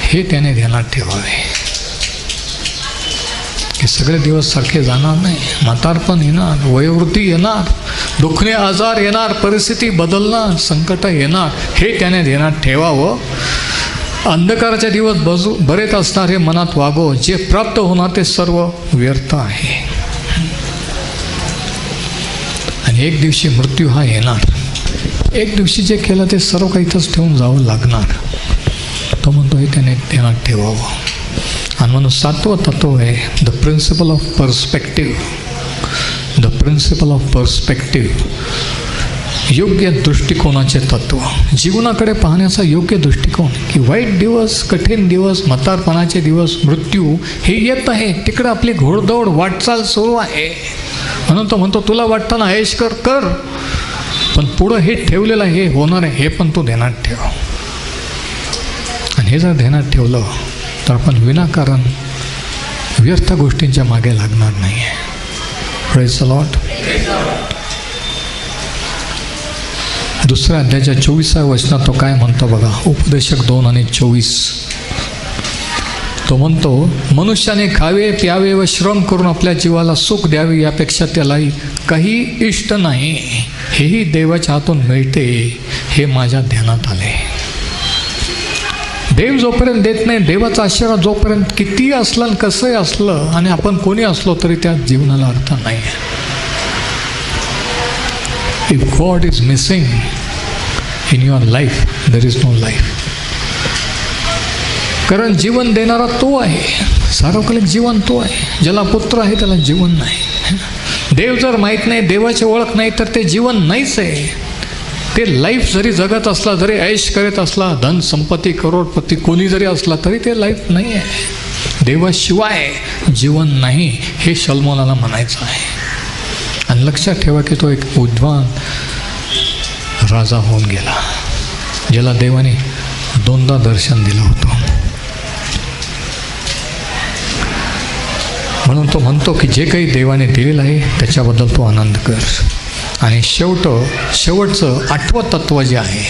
हे त्याने ध्यानात ठेवावे. हे सगळे दिवस सारखे जाणार नाही. म्हातारपण येणार, वयोवृत्ती येणार, दुखणे आजार येणार, परिस्थिती बदलणार, संकट येणार, हे त्याने ध्यानात ठेवावं. अंधकाराचे दिवस बरेच असणार, हे मनात वागो. जे प्राप्त होणार ते सर्व व्यर्थ आहे. आणि एक दिवशी मृत्यू हा येणार. एक दिवशी जे केलं ते सर्व काही इथंच ठेवून जावं लागणार. तो म्हणतो हे त्याने ध्यानात ठेवावं. आणि म्हणून 7वं तत्व आहे the principle of perspective. The principle of perspective, योग्य दृष्टिकोनाचे तत्व. जीवनाकडे पाहण्याचा योग्य दृष्टिकोन की वाईट दिवस, कठीण दिवस, म्हातारपणाचे दिवस, मृत्यू हे येत आहे. तिकडे आपली घोडदौड वाटचाल सुरू आहे. म्हणून तो म्हणतो तुला वाटतं ना ऐश कर, पण पुढं हे ठेवलेलं आहे, हे होणार आहे, हे पण तू ध्यानात ठेव. आणि हे जर ध्यानात ठेवलं तर आपण विनाकारण व्यर्थ गोष्टींच्या मागे लागणार नाही आहे. Praise the Lord. दुसऱ्या अध्यायाच्या 24व्या वचनात तो काय म्हणतो बघा, उपदेशक 2 आणि 24. तो म्हणतो मनुष्याने खावे प्यावे व श्रम करून आपल्या जीवाला सुख द्यावे, यापेक्षा त्यालाही काही इष्ट नाही. हेही देवाच्या हातून मिळते, हे माझ्या ध्यानात आले. देव जोपर्यंत देत नाही, देवाचा आशीर्वाद जोपर्यंत कितीही असलं आणि कसंही असलं आणि आपण कोणी असलो तरी त्या जीवनाला अर्थ नाही. If God is missing in your life, there is no life. कारण जीवन देणारा तो आहे, सार्वकालिक जीवन तो आहे. ज्याला पुत्र आहे त्याला जीवन नाही. देव जर माहीत नाही, देवाची ओळख नाही, तर ते जीवन नाहीच आहे. ते लाईफ जरी जगत असला, जरी ऐश करत असला, धन संपत्ती करोडपती कोणी जरी असला तरी ते लाईफ नाही आहे. देवाशिवाय जीवन नाही, हे शल्मोनाला म्हणायचं आहे. आणि लक्षात ठेवा की तो एक विद्वान राजा होऊन गेला, ज्याला देवाने 2दा दर्शन दिलं होतं. म्हणून तो म्हणतो की जे काही देवाने दिलेलं आहे त्याच्याबद्दल तो आनंद कर. आणि शेवटचं 8वं तत्व जे आहे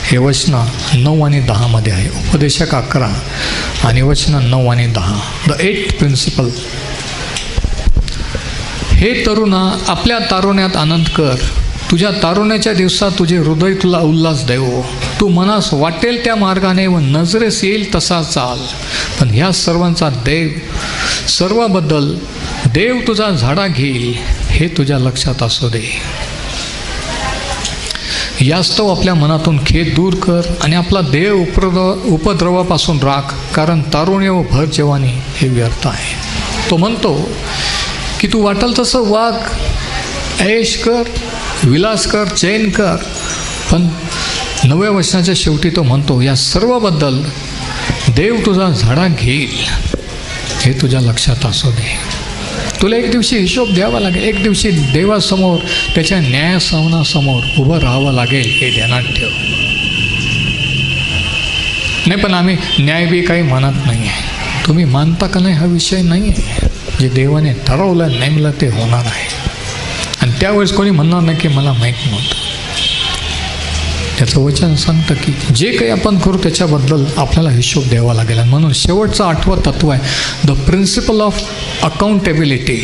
हे वचनं 9 आणि 10 मध्ये आहे. उपदेशक 11 आणि वचनं 9 आणि 10. The 8th principle. हे तरुणा, आपल्या तारुण्यात आनंद कर, तुझ्या तारुण्याच्या दिवसात तुझे हृदय तुला उल्हास देवो. तू मनास वाटेल त्या मार्गाने व नजरेस येईल तसा चाल. पण ह्या सर्वांचा सर्वाबद्दल देव तुझा झाडा घेईल हे तुझ्या लक्षात असू दे. यास्तव आपल्या मनातून खेद दूर कर आणि आपला देह उपद्रवापासून राख, कारण तारुण्य व भर जवानी हे व्यर्थ आहे. तो म्हणतो की तू वाटेल तसं वाग, ऐश कर, विलास कर, चैन कर. पण 9व्या वचनाच्या शेवटी तो म्हणतो या सर्वाबद्दल देव तुझा झाडा घेईल हे तुझ्या लक्षात असू दे. तुला एक दिवशी हिशोब द्यावा लागेल, एक दिवशी देवासमोर त्याच्या न्यायासनासमोर उभं राहावं लागेल हे ध्यानात ठेव. नाही पण आम्ही न्याय बी काही मानत नाही आहे. तुम्ही मानता का नाही हा विषय नाही आहे. जे देवाने ठरवलं नेमलं ते होणार आहे. आणि त्यावेळेस कोणी म्हणणार नाही की मला माहीत नव्हतं. त्याचं वचन सांगतं की जे काही आपण करू त्याच्याबद्दल आपल्याला हिशोब द्यावा लागेल. आणि म्हणून शेवटचं 8वं तत्व आहे द प्रिन्सिपल ऑफ अकाउंटेबिलिटी,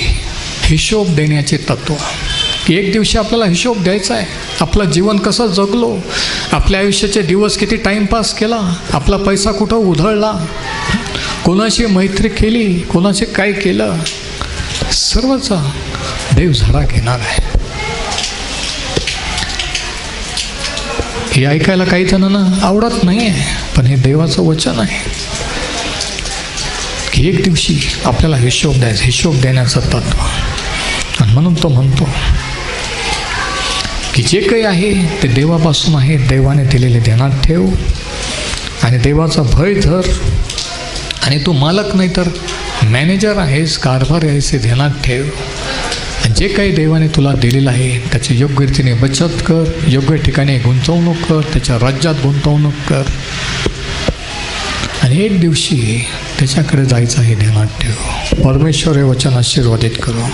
हिशोब देण्याचे तत्व. की एक दिवशी आपल्याला हिशोब द्यायचा आहे. आपलं जीवन कसं जगलो, आपल्या आयुष्याचे दिवस किती टाईमपास केला, आपला पैसा कुठं उधळला, कोणाशी मैत्री केली, कोणाचे काय केलं, सर्वचा देव झाडा घेणार आहे. हे ऐकायला काही जणांना आवडत नाही आहे, पण हे देवाचं वचन आहे की एक दिवशी आपल्याला हिशोब द्यायचं, हिशोब देण्याचं तत्व. आणि म्हणून तो म्हणतो की जे काही आहे ते देवापासून आहे, देवाने दिलेले ध्यानात ठेव आणि देवाचा भय धर. आणि तू मालक नाही तर मॅनेजर आहेस, कारभार आहेस हे ध्यानात ठेव. जे काही देवाने तुला दिलेलं आहे त्याची योग्य रीतीने बचत कर, योग्य ठिकाणी गुंतवणूक कर, त्याच्या राज्यात गुंतवणूक कर. आणि एक दिवशी त्याच्याकडे जायचं हे ध्यानात ठेव. परमेश्वर हे वचन आशीर्वादित करो.